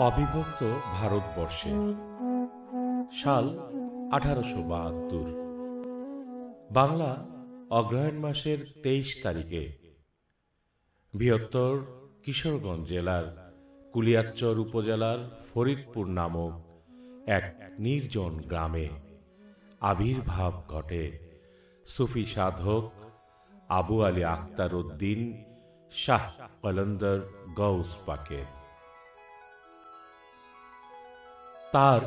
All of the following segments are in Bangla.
অবিভক্ত ভারতবর্ষে সাল 1872 বাংলা অগ্রহায়ণ মাসের 23 তারিখে বৃহত্তর কিশোরগঞ্জ জেলার কুলিয়াচ্চর উপজেলার ফরিদপুর নামক এক নির্জন গ্রামে আবির্ভাব ঘটে সুফি সাধক আবু আলী আখতার উদ্দিন শাহ কলন্দর গৌস পাকের। তার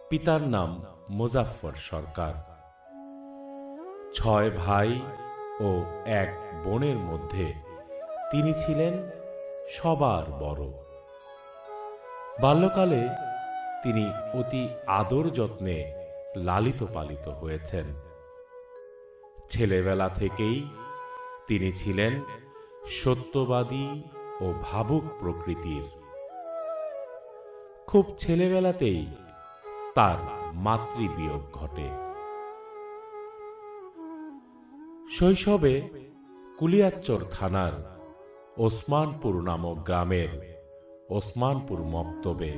পিতার নাম মুজাফফর সরকার। 6 ভাই ও 1 বোনের মধ্যে তিনি ছিলেন সবার বড়। বাল্যকালে তিনি অতি আদর যত্নে লালিত পালিত হয়েছেন। ছেলেবেলা থেকেই তিনি ছিলেন সত্যবাদী ও ভাবুক প্রকৃতির। খুব ছেলেবেলাতেই তার মাতৃবিয়োগ ঘটে। শৈশবে কুলিয়াচ্চর থানার ওসমানপুর নামক গ্রামের ওসমানপুর মক্তবে,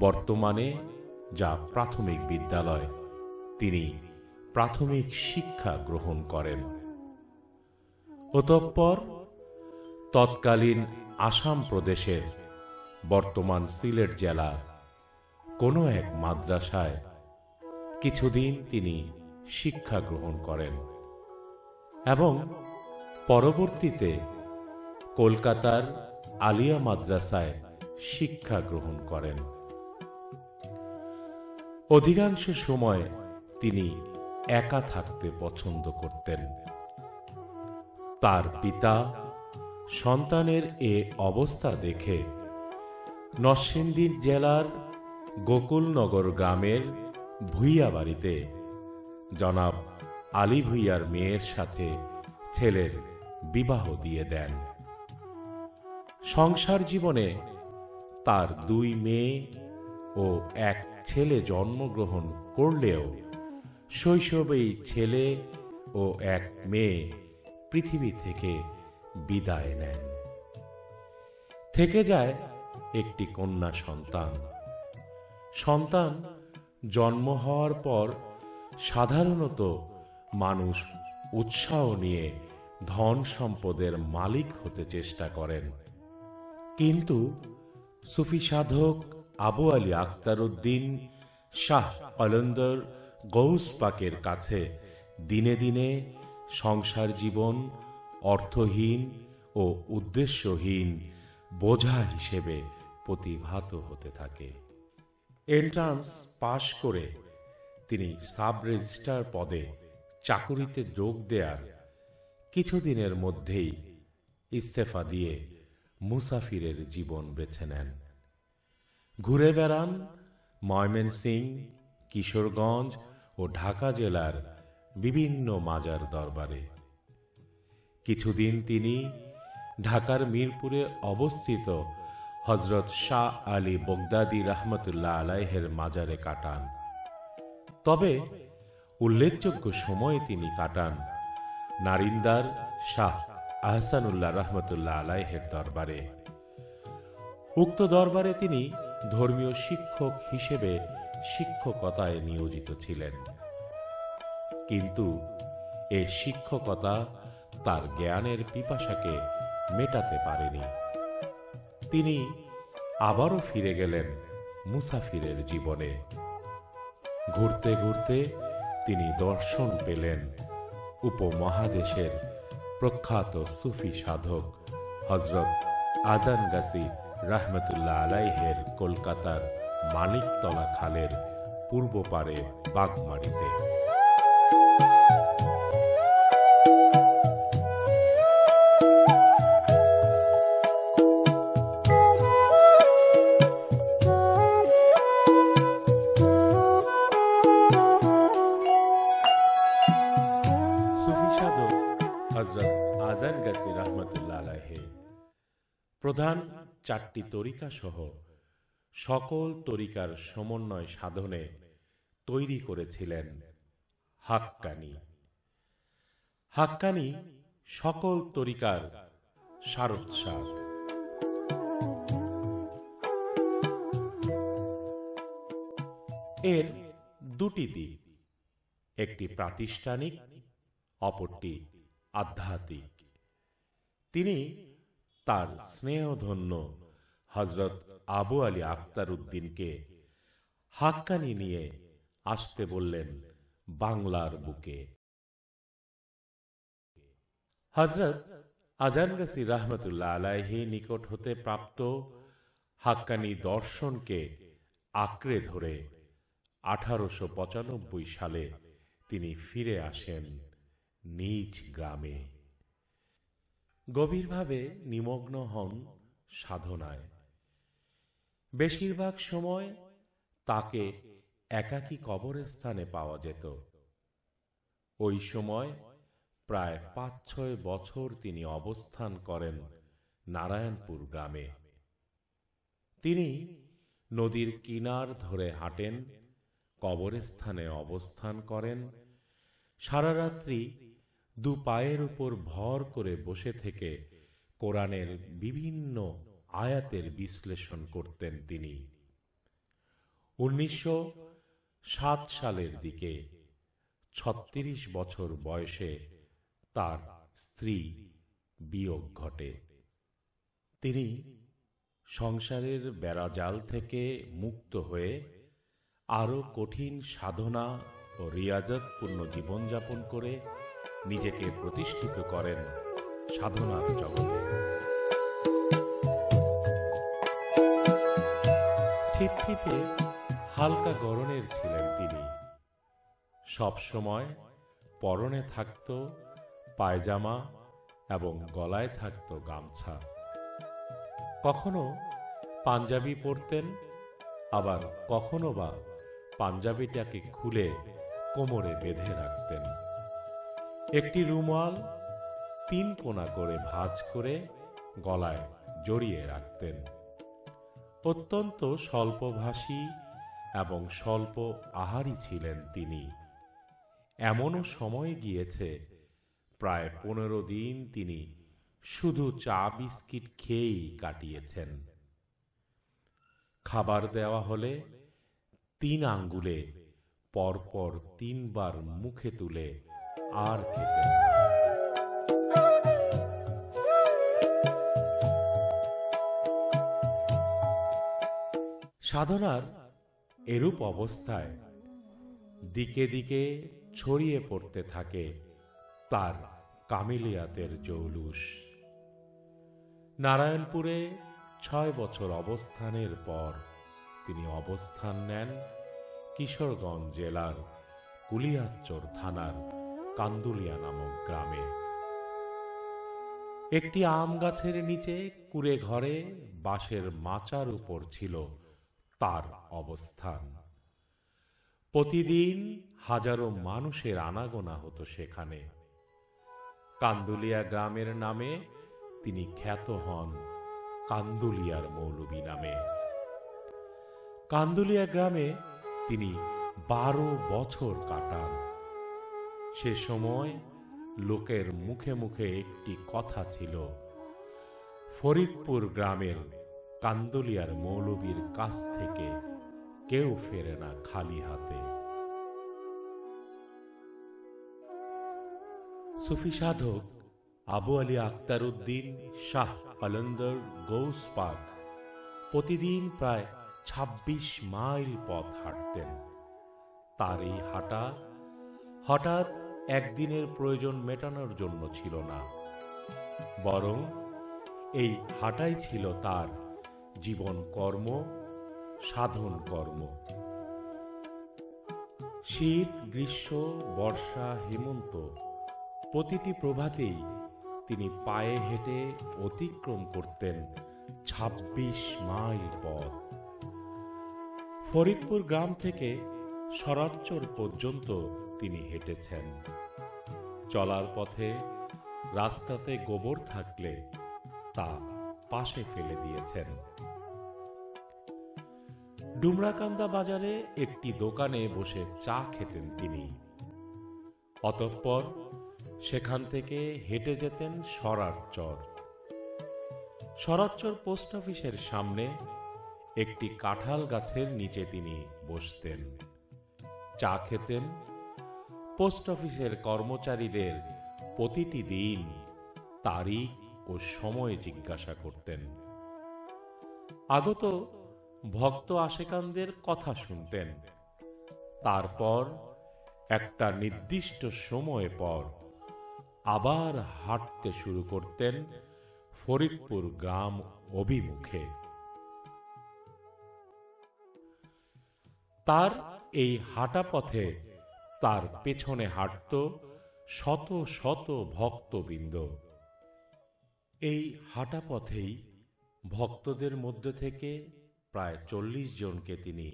বর্তমানে যা প্রাথমিক বিদ্যালয়, তিনি প্রাথমিক শিক্ষা গ্রহণ করেন। অতঃপর তৎকালীন আসাম প্রদেশের, বর্তমান সিলেট জেলার কোনো এক মাদ্রাসায় কিছুদিন তিনি শিক্ষা গ্রহণ করেন এবং পরবর্তীতে কলকাতার আলিয়া মাদ্রাসায় শিক্ষা গ্রহণ করেন। অধিকাংশ সময় তিনি একা থাকতে পছন্দ করতেন। তার পিতা সন্তানের এ অবস্থা দেখে নরসিংদী জেলার গোকুলনগর গ্রামের ভূঁইয়া বাড়িতে জনাব আলী ভূঁইয়ার মেয়ের সাথে ছেলের বিবাহ দিয়ে দেন। সংসার জীবনে তার 2 মেয়ে ও 1 ছেলে জন্মগ্রহণ করলেও শৈশবেই ছেলে ও 1 মেয়ে পৃথিবী থেকে বিদায় নেন। থেকে যায় একটি কন্যা সন্তান। সন্তান জন্ম হওয়ার পর সাধারণত মানুষ উৎসাহ নিয়ে ধন সম্পদের মালিক হতে চেষ্টা করেন, কিন্তু সুফি সাধক আবু আলী আখতার উদ্দিন শাহ কলন্দর গৌস পাকের কাছে দিনে দিনে সংসার জীবন অর্থহীন ও উদ্দেশ্যহীন বোঝা হিসেবে প্রতিভাত হতে থাকে। এন্ট্রান্স পাশ করে তিনি সাব রেজিস্ট্রার পদে চাকুরিতে যোগ দেওয়ার কিছুদিনের মধ্যেই ইস্তফা দিয়ে মুসাফিরের জীবন বেছে নেন। ঘুরে বেড়ান ময়মনসিংহ, কিশোরগঞ্জ ও ঢাকা জেলার বিভিন্ন মাজার দরবারে। কিছুদিন তিনি ঢাকার মিরপুরে অবস্থিত হযরত শাহ আলী বগদাদী রহমতুল্লাহ আলাইহের মাজারে কাটান। তবে উল্লেখযোগ্য সময় তিনি কাটান নারিন্দার শাহ আহসানুল্লাহ রহমতুল্লাহ আলাইহের দরবারে। উক্ত দরবারে তিনি ধর্মীয় শিক্ষক হিসেবে শিক্ষকতায় নিয়োজিত ছিলেন, কিন্তু এ শিক্ষকতা তার জ্ঞানের পিপাসাকে মেটাতে পারেনি। তিনি আবারও ফিরে গেলেন মুসাফিরের জীবনে। ঘুরতে ঘুরতে তিনি দর্শন পেলেন উপমহাদেশের প্রখ্যাত সুফি সাধক হযরত আজান গাছি রহমতুল্লাহ আলাইহের কলকাতার মানিকতলা খালের পূর্ব পারে বাগমারিতে। সুফি সাধক হযরত আজান গাছি রহমতুল্লাহ আলাইহি প্রধান 4টি তরিকা সহ সকল তরিকার সমন্বয় সাধনে তৈরি করেছিলেন হাক্কানি। হাক্কানি সকল তরিকার সারোৎসার। এর দুটি দিক, একটি প্রাতিষ্ঠানিক, অপরটি আধ্যাত্মিক। তিনি তার স্নেহধন্য হযরত আবু আলী আখতার উদ্দিনকে হাক্কানি নিয়ে আসতে বললেন বাংলার বুকে। হযরত আজানগাসি রাহমাতুল্লাহ আলাইহি নিকট হতে প্রাপ্ত হাক্কানি দর্শনকে আঁকড়ে ধরে 1895 সালে তিনি ফিরে আসেন নিজ গ্রামে। গভীরভাবে নিমগ্ন হন সাধনায়। বেশিরভাগ সময় তাকে একাকী কবরস্থানে পাওয়া যেত। ওই সময় প্রায় ৫-৬ বছর তিনি অবস্থান করেন নারায়ণপুর গ্রামে। তিনি নদীর কিনার ধরে হাঁটেন, কবরস্থানে অবস্থান করেন, সারা রাত্রি দু পায়ের উপর ভর করে বসে থেকে কোরআনের বিভিন্ন আয়াতের বিশ্লেষণ করতেন তিনি। 1907 সালের দিকে 36 বছর বয়সে তার স্ত্রী বিয়োগ ঘটে। তিনি সংসারের বেড়াজাল থেকে মুক্ত হয়ে আরো কঠিন সাধনা ও রিয়াজতপূর্ণ জীবনযাপন করে নিজেকে প্রতিষ্ঠিত করেন সাধনার জগতে। ছিপছিপে হালকা গড়নের ছিলেন তিনি। সবসময় পরনে থাকত পায়জামা এবং গলায় থাকত গামছা। কখনো পাঞ্জাবি পরতেন, আবার কখনো বা পাঞ্জাবিটাকে খুলে কোমরে বেঁধে রাখতেন। একটি রুমাল 3 কোনা করে ভাঁজ করে গলায় জড়িয়ে রাখতেন। অত্যন্ত স্বল্পভাষী এবং স্বল্প আহারী ছিলেন তিনি। এমনও সময় গিয়েছে প্রায় 15 দিন তিনি শুধু চা বিস্কিট খেয়েই কাটিয়েছেন। খাবার দেওয়া হলে 3 আঙ্গুলে পরপর 3 বার মুখে তুলে আর খেতেন। সাধনার এরূপ অবস্থায় দিকে দিকে ছড়িয়ে পড়তে থাকে তার কামিলিয়াতের জৌলুস। নারায়ণপুরে 6 বছর অবস্থানের পর তিনি অবস্থান নেন কিশোরগঞ্জ জেলার কুলিয়াচ্চর থানার কান্দুলিয়া নামক গ্রামে। একটি আম গাছের নিচে কুড়ে ঘরে বাঁশের মাচার উপর ছিল তার অবস্থান। প্রতিদিন হাজারো মানুষের আনাগোনা হতো সেখানে। কান্দুলিয়া গ্রামের নামে তিনি খ্যাত হন কান্দুলিয়ার মৌলবী নামে। কান্দুলিয়া গ্রামে তিনি 12 বছর কাটান। সে সময় লোকের মুখে মুখে একটি কথা ছিল, ফরিদপুর গ্রামের কান্দুলিয়ার মৌলবীর কাছ থেকে কেউ ফেরে না খালি হাতে। সুফি সাধক আবু আলী আখতার উদ্দিন শাহ কালন্দর গৌস পাক প্রতিদিন প্রায় 26 মাইল পথ হাঁটতেন। তার এই হাঁটা হঠাৎ একদিনের প্রয়োজন মেটানোর জন্য ছিল না, বরং এই হাঁটাই ছিল তার জীবন কর্ম, সাধন কর্ম। শীত, গ্রীষ্ম, বর্ষা, হেমন্ত প্রতিটি প্রভাতেই তিনি পায়ে হেঁটে অতিক্রম করতেন 26 মাইল পথ। ফরিদপুর গ্রাম থেকে সরাচ্চর পর্যন্ত তিনি হেঁটেছেন। চলার পথে রাস্তাতে গোবর থাকলে তা পাশে ফেলে দিয়েছেন। ডুমরাকান্দা বাজারে একটি দোকানে বসে চা খেতেন তিনি। অতঃপর সেখান থেকে হেঁটে যেতেন সরাচ্চর। সরাচ্চর পোস্ট অফিসের সামনে একটি কাঁঠাল গাছের নিচে তিনি বসতেন। চা খেতেন, পোস্ট অফিসের কর্মচারীদের প্রতিটি দিন তারিখ ও সময় জিজ্ঞাসা করতেন। আগত ভক্ত আশেকানদের কথা শুনতেন। তারপর একটা নির্দিষ্ট সময় পর আবার হাঁটতে শুরু করতেন ফরিদপুর গ্রাম অভিমুখে। তার এই হাঁটা পথে তার পেছনে হাঁটত শত শত ভক্তবৃন্দ। এই হাঁটা পথেই ভক্তদের মধ্য থেকে প্রায় 40 জনকে তিনি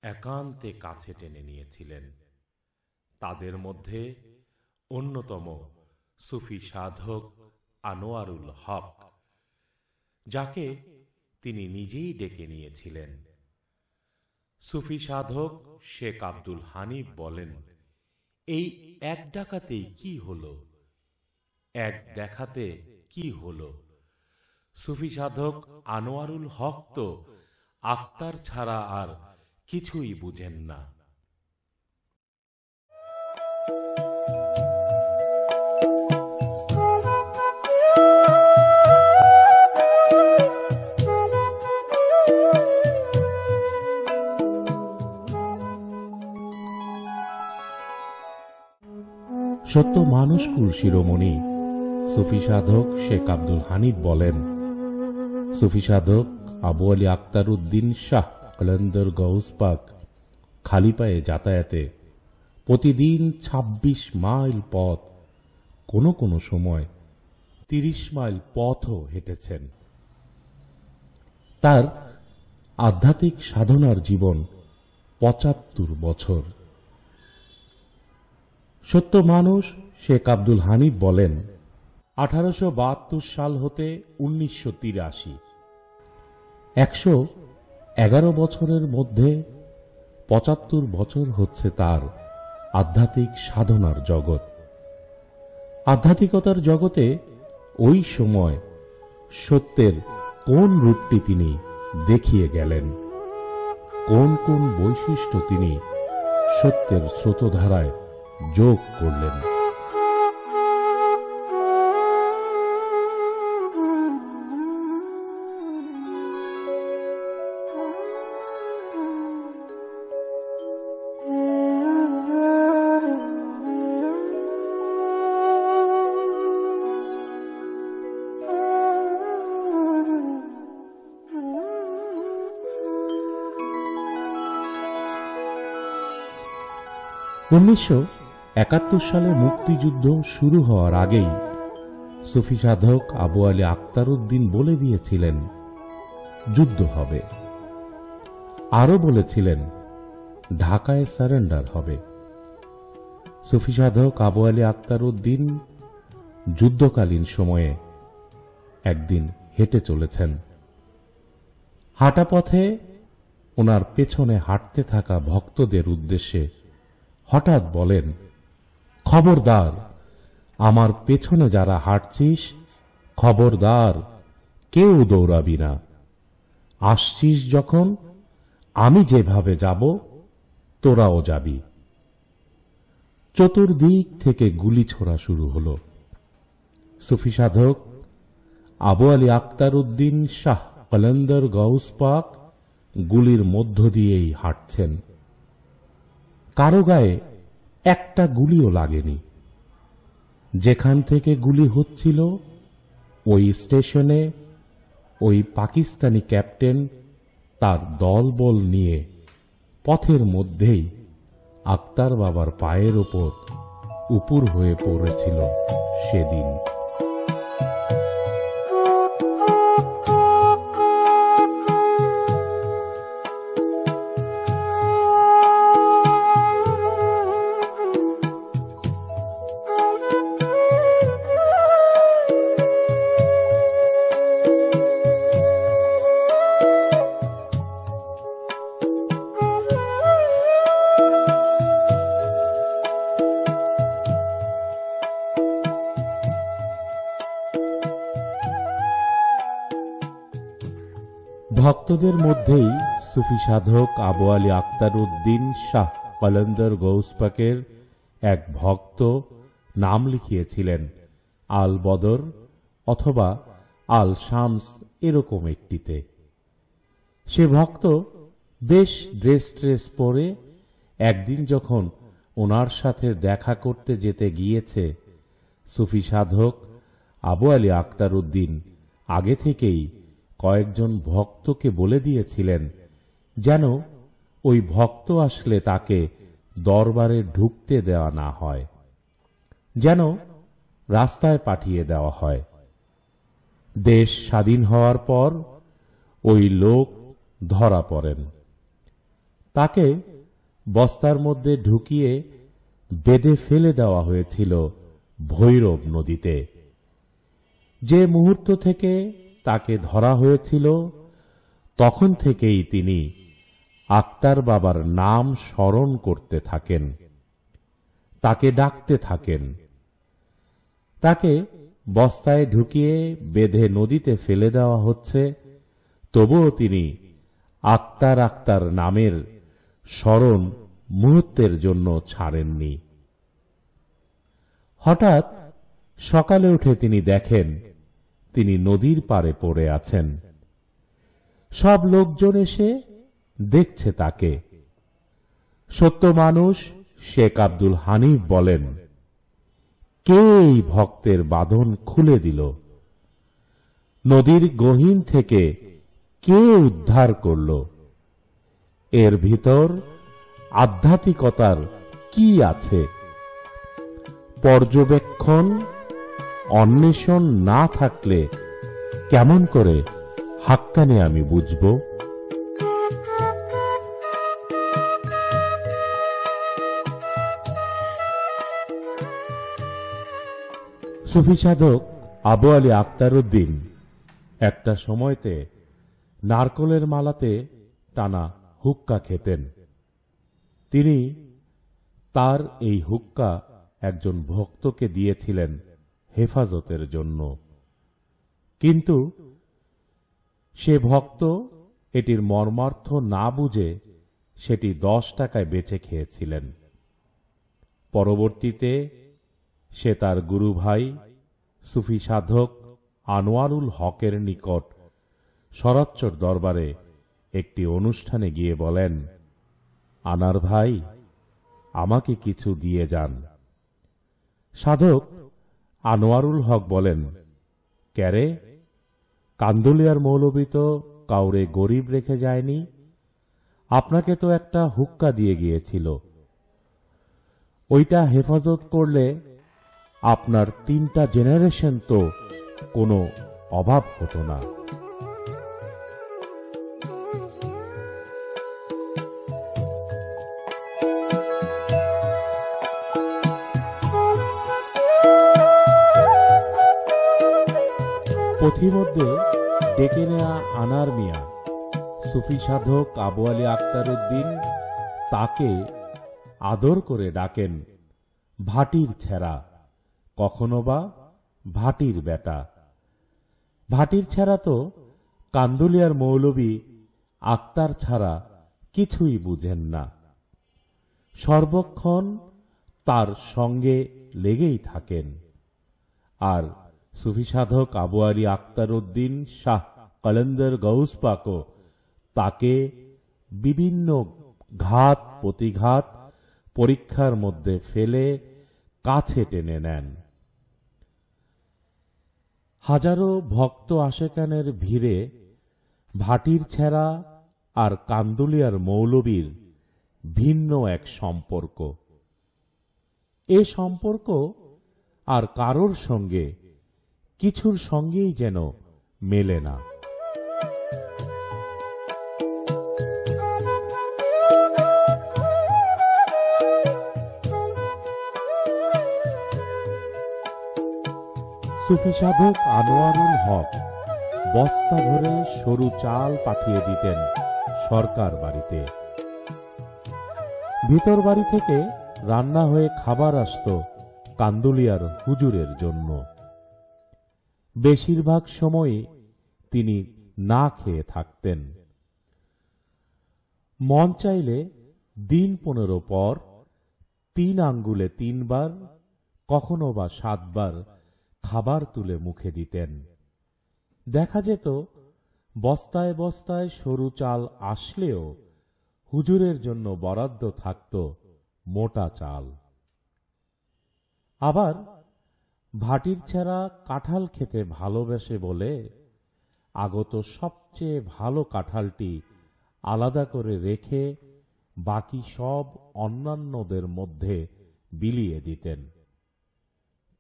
একান্তে কাছে টেনে নিয়েছিলেন। তাদের মধ্যে অন্যতম সুফি সাধক আনোয়ারুল হক, যাকে তিনি নিজেই ডেকে নিয়েছিলেন। সুফি সাধক শেখ আব্দুল হানিফ বলেন, এই এক ডাকাতেই কি হলো, এক দেখাতে কি হলো? সুফি সাধক আনোয়ারুল হক তো আক্তার ছাড়া আর কিছুই বুঝেন না। সত্য মানুষকুল শিরোমণি সুফি সাধক শেখ আব্দুল হানিফ বলেন, সুফি সাধক আবু আলী আক্তার উদ্দিন শাহ কলন্দর গৌস পাক খালি পায়ে যাতায়াতে প্রতিদিন ২৬ মাইল পথ, কোনো কোনো সময় ৩০ মাইল পথও হেঁটেছেন। তার আধ্যাত্মিক সাধনার জীবন ৭৫ বছর। সত্য মানুষ শেখ আব্দুল হানিফ বলেন, ১৮৭২ সাল হতে ১৯৮৩, ১১১ বছরের মধ্যে ৭৫ বছর হচ্ছে তার আধ্যাত্মিক সাধনার জগৎ। আধ্যাত্মিকতার জগতে ওই সময় সত্যের কোন রূপটি তিনি দেখিয়ে গেলেন, কোন কোন বৈশিষ্ট্য তিনি সত্যের স্রোতধারায় যোগ করলেন। ১৯৭১ সালে মুক্তিযুদ্ধ শুরু হওয়ার আগেই সুফি সাধক আবু আলী আক্তার উদ্দিন বলে দিয়েছিলেন যুদ্ধ হবে। আরো বলেছিলেন ঢাকায় সারেন্ডার হবে। সুফি সাধক আবু আলী আক্তার উদ্দিন যুদ্ধকালীন সময়ে একদিন হেঁটে চলেছেন। হাঁটা পথে ওনার পেছনে হাঁটতে থাকা ভক্তদের উদ্দেশ্যে হঠাৎ বলেন, খবরদার, আমার পেছনে যারা হাঁটছিস, খবরদার, কেউ দৌড়াবি না। আসছিস যখন আমি যেভাবে যাব তোরাও যাবি। চতুর্দিক থেকে গুলি ছোড়া শুরু হল। সুফি সাধক আবু আলী আক্তার উদ্দিন শাহ কলন্দর গৌস পাক গুলির মধ্য দিয়েই হাঁটছেন। কারো গায়ে একটা গুলিও লাগেনি। যেখান থেকে গুলি হচ্ছিল ওই স্টেশনে ওই পাকিস্তানি ক্যাপ্টেন তার দলবল নিয়ে পথের মধ্যেই আক্তার বাবার পায়ের ওপর উপুর হয়ে পড়েছিল সেদিন। ভক্তদের মধ্যেই সুফি সাধক আবু আলী আক্তার উদ্দিন শাহ কলন্দর গৌসপাকের এক ভক্ত নাম লিখিয়েছিলেন আল বদর অথবা আল শামস এরকম একটিতে। সে ভক্ত বেশ ড্রেস পরে একদিন যখন ওনার সাথে দেখা করতে যেতে গিয়েছে, সুফি সাধক আবু আলী আক্তার উদ্দিন আগে থেকেই কয়েকজন ভক্তকে বলে দিয়েছিলেন যেন ওই ভক্ত আসলে তাকে দরবারে ঢুকতে দেওয়া না হয়, যেন রাস্তায় পাঠিয়ে দেওয়া হয়। দেশ স্বাধীন হওয়ার পর ওই লোক ধরা পড়েন। তাকে বস্তার মধ্যে ঢুকিয়ে বেঁধে ফেলে দেওয়া হয়েছিল ভৈরব নদীতে। যে মুহূর্ত থেকে তাকে ধরা হয়েছিল তখন থেকেই তিনি আক্তার বাবার নাম স্মরণ করতে থাকেন, তাকে ডাকতে থাকেন। তাকে বস্তায় ঢুকিয়ে বেঁধে নদীতে ফেলে দেওয়া হচ্ছে, তবুও তিনি আক্তার আক্তার নামের স্মরণ মুহূর্তের জন্য ছাড়েননি। হঠাৎ সকালে উঠে তিনি দেখেন তিনি নদীর পাড়ে পড়ে আছেন। সব লোকজন এসে দেখছে তাকে। সত্য মানুষ শেখ আব্দুল হানিফ বলেন, কে এই ভক্তের বাঁধন খুলে দিল? নদীর গহীন থেকে কে উদ্ধার করল? এর ভিতর আধ্যাত্মিকতার কি আছে? পর্যবেক্ষণ অন্বেষণ না থাকলে কেমন করে হাক্কানে আমি বুঝব? সুফি সাধক আবু আলী আক্তার উদ্দিন একটা সময়তে নারকলের মালাতে টানা হুক্কা খেতেন। তিনি তার এই হুক্কা একজন ভক্তকে দিয়েছিলেন হেফাজতের জন্য, কিন্তু সে ভক্ত এটির মর্মার্থ না বুঝে সেটি 10 টাকায় বেচে খেয়েছিলেন। পরবর্তীতে সে তার গুরু ভাই সুফি সাধক আনোয়ারুল হকের নিকট শরৎচর দরবারে একটি অনুষ্ঠানে গিয়ে বলেন, আনার ভাই, আমাকে কিছু দিয়ে যান। সাধক আনোয়ারুল হক বলেন, ক্যারে, কান্দুলিয়ার মৌলবী তো কাউরে গরিব রেখে যায়নি, আপনাকে তো একটা হুক্কা দিয়ে গিয়েছিল, ওইটা হেফাজত করলে আপনার 3টা জেনারেশন তো কোনো অভাব হতো না। পথিমধ্যে ডেকে নেয়া আনার মিয়া সুফি সাধক আবু আলী আক্তার উদ্দিন তাকে আদর করে ডাকেন ভাটির ছেঁড়া, কখনো বা ভাটির বেটা। ভাটির ছেঁড়া তো কান্দুলিয়ার মৌলবী আক্তার ছাড়া কিছুই বুঝেন না, সর্বক্ষণ তার সঙ্গে লেগেই থাকেন। আর সুফি সাধক আবু আলী আক্তার উদ্দিন শাহ কলন্দর গৌসপাকও তাকে বিভিন্ন ঘাত প্রতিঘাত পরীক্ষার মধ্যে ফেলে কাছে টেনে নেন। হাজারো ভক্ত আশেকানের ভিড়ে ভাটির ছেঁড়া আর কান্দুলিয়ার মৌলবীর ভিন্ন এক সম্পর্ক। এ সম্পর্ক আর কারোর সঙ্গে কিছুর সঙ্গেই যেন মেলে না। সুফি সাধক আনোয়ারুল হক বস্তা ভরে সরু চাল পাঠিয়ে দিতেন সরকার বাড়িতে। ভিতর বাড়ি থেকে রান্না হয়ে খাবার আসত কান্দুলিয়ার হুজুরের জন্য। বেশিরভাগ সময়ে তিনি না খেয়ে থাকতেন। মন চাইলে দিন 15 পর 3 আঙ্গুলে 3 বার, কখনো বা 7 বার খাবার তুলে মুখে দিতেন। দেখা যেত বস্তায় বস্তায় সরু চাল আসলেও হুজুরের জন্য বরাদ্দ থাকত মোটা চাল। আবার ভাটির ছেঁড়া কাঁঠাল খেতে ভালোবাসে বলে আগত সবচেয়ে ভালো কাঁঠালটি আলাদা করে রেখে বাকি সব অন্যান্যদের মধ্যে বিলিয়ে দিতেন।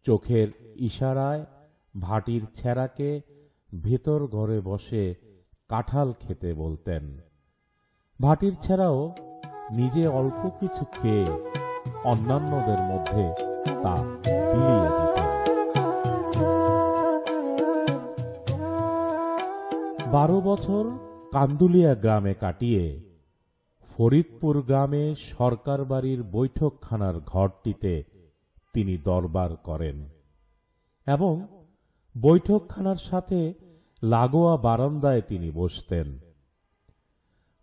চোখের ইশারায় ভাটির ছেঁড়াকে ভেতর ঘরে বসে কাঁঠাল খেতে বলতেন। ভাটির ছেঁড়াও নিজে অল্প কিছু খেয়ে অন্যান্যদের মধ্যে তা বিলিয়ে দিতেন। 12 বছর কান্দুলিয়া গ্রামে কাটিয়ে ফরিদপুর গ্রামে সরকার বাড়ির বৈঠকখানার ঘরটিতে তিনি দরবার করেন এবং বৈঠকখানার সাথে লাগোয়া বারান্দায় তিনি বসতেন।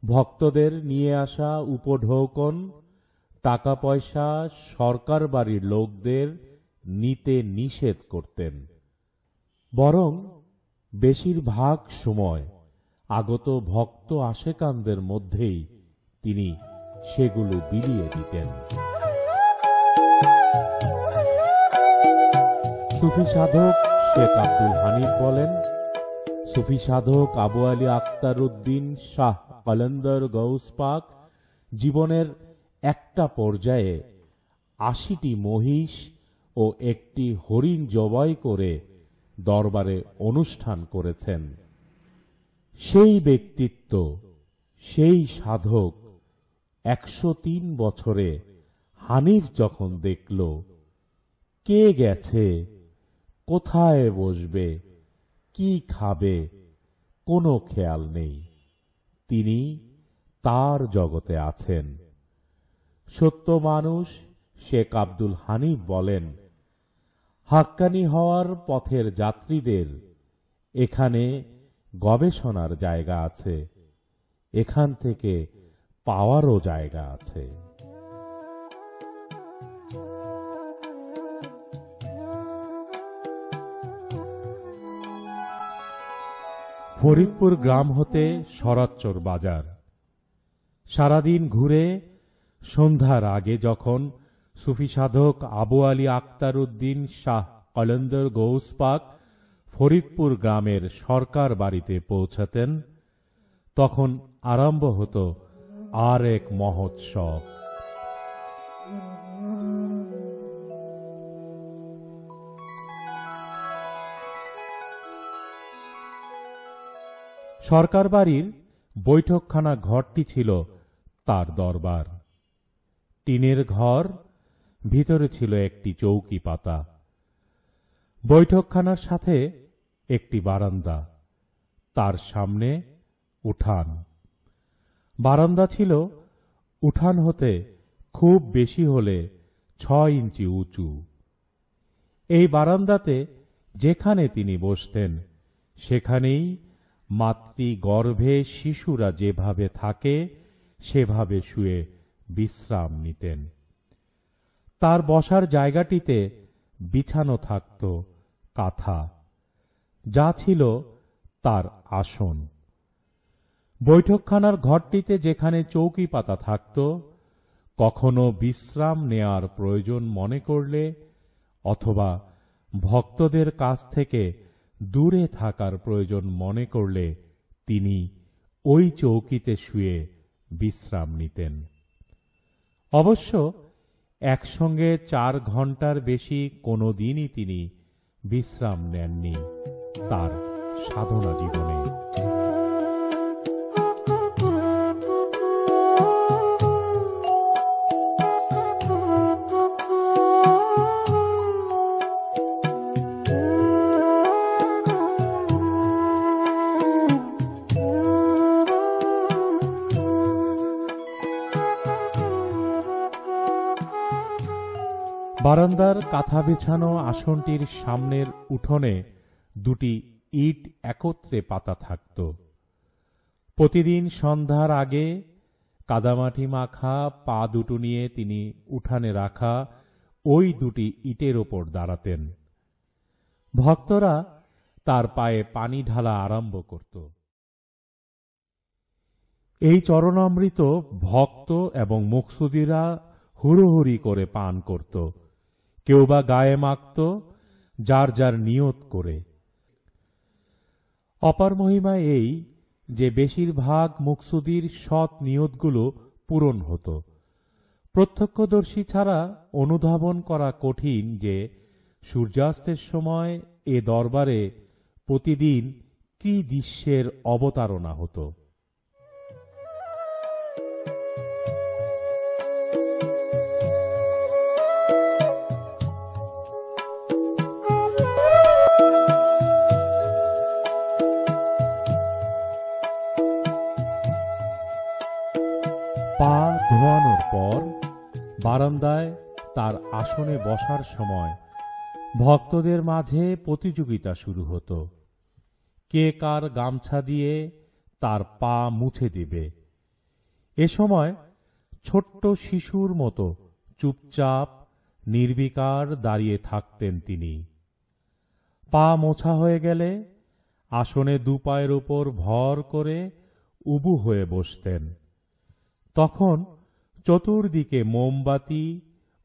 ভক্তদের নিয়ে আসা উপঢৌকন টাকা পয়সা সরকার বাড়ির লোকদের নিতে নিষেধ করতেন, বরং বেশিরভাগ সময় আগত ভক্ত আশেকানদের মধ্যেই তিনি সেগুলো বিলিয়ে দিতেন। সুফি সাধক শেখ আব্দুল হানিফ বলেন, সুফি সাধক আবু আলী আক্তার উদ্দিন শাহ কলন্দর গৌস পাক জীবনের একটা পর্যায়ে 80টি মহিষ ও একটি হরিণ জবাই করে দরবারে অনুষ্ঠান করেছেন। সেই ব্যক্তিত্ব, সেই সাধক 103 বছরে হানিফ যখন দেখল কে গেছে, কোথায় বসবে, কি খাবে, কোনো খেয়াল নেই, তিনি তার জগতে আছেন। সত্য মানুষ শেখ আব্দুল হানিফ বলেন, হাক্কানি হওয়ার পথের যাত্রীদের এখানে গবেষণার জায়গা আছে, এখান থেকে পাওয়ারও জায়গা আছে। ফরিদপুর গ্রাম হতে শরৎচর বাজার। সারাদিন ঘুরে সন্ধ্যার আগে যখন সুফি সাধক আবু আলী আক্তার উদ্দিন শাহ কলন্দর গৌস পাক ফরিদপুর গ্রামের সরকার বাড়িতে পৌঁছাতেন, তখন আরম্ভ হতো আর এক মহোৎসব। সরকার বাড়ির বৈঠকখানা ঘরটি ছিল তার দরবার। টিনের ঘর, ভিতরে ছিল একটি চৌকি পাতা। বৈঠকখানার সাথে একটি বারান্দা, তার সামনে উঠান। বারান্দা ছিল উঠান হতে খুব বেশি হলে 6 ইঞ্চি উঁচু। এই বারান্দাতে যেখানে তিনি বসতেন সেখানেই মাতৃগর্ভে শিশুরা যেভাবে থাকে সেভাবে শুয়ে বিশ্রাম নিতেন। তার বসার জায়গাটিতে বিছানো থাকত কাঁথা, যা ছিল তার আসন। বৈঠকখানার ঘরটিতে যেখানে চৌকি পাতা থাকত, কখনো বিশ্রাম নেয়ার প্রয়োজন মনে করলে অথবা ভক্তদের কাছ থেকে দূরে থাকার প্রয়োজন মনে করলে তিনি ওই চৌকিতে শুয়ে বিশ্রাম নিতেন। অবশ্য একসঙ্গে 4 ঘন্টার বেশি কোনো দিনই তিনি বিশ্রাম নেননি তার সাধনা জীবনে। বারান্দার কাঁথা বিছানো আসনটির সামনের উঠোনে 2টি ইট একত্রে পাতা থাকত। প্রতিদিন সন্ধ্যার আগে কাদামাটি মাখা পা দুটো নিয়ে তিনি উঠানে রাখা ওই দুটি ইটের ওপর দাঁড়াতেন। ভক্তরা তার পায়ে পানি ঢালা আরম্ভ করত। এই চরণামৃত ভক্ত এবং মুকসুদিরা হুড়োহুড়ি করে পান করত, কেউ বা গায়ে মাখত, যার যার নিয়ত করে। অপার মহিমা এই যে বেশিরভাগ মুকসুদির সৎ নিয়তগুলো পূরণ হতো। প্রত্যক্ষদর্শী ছাড়া অনুধাবন করা কঠিন যে সূর্যাস্তের সময় এ দরবারে প্রতিদিন কি দৃশ্যের অবতারণা হতো। পা ধোয়ানোর পর বারান্দায় তার আসনে বসার সময় ভক্তদের মাঝে প্রতিযোগিতা শুরু হতো। কে কার গামছা দিয়ে তার পা মুছে দিবে। এ সময় ছোট্ট শিশুর মতো চুপচাপ নির্বিকার দাঁড়িয়ে থাকতেন তিনি। পা মোছা হয়ে গেলে আসনে দুপায়ের উপর ভর করে উবু হয়ে বসতেন। তখন চতুর্দিকে মোমবাতি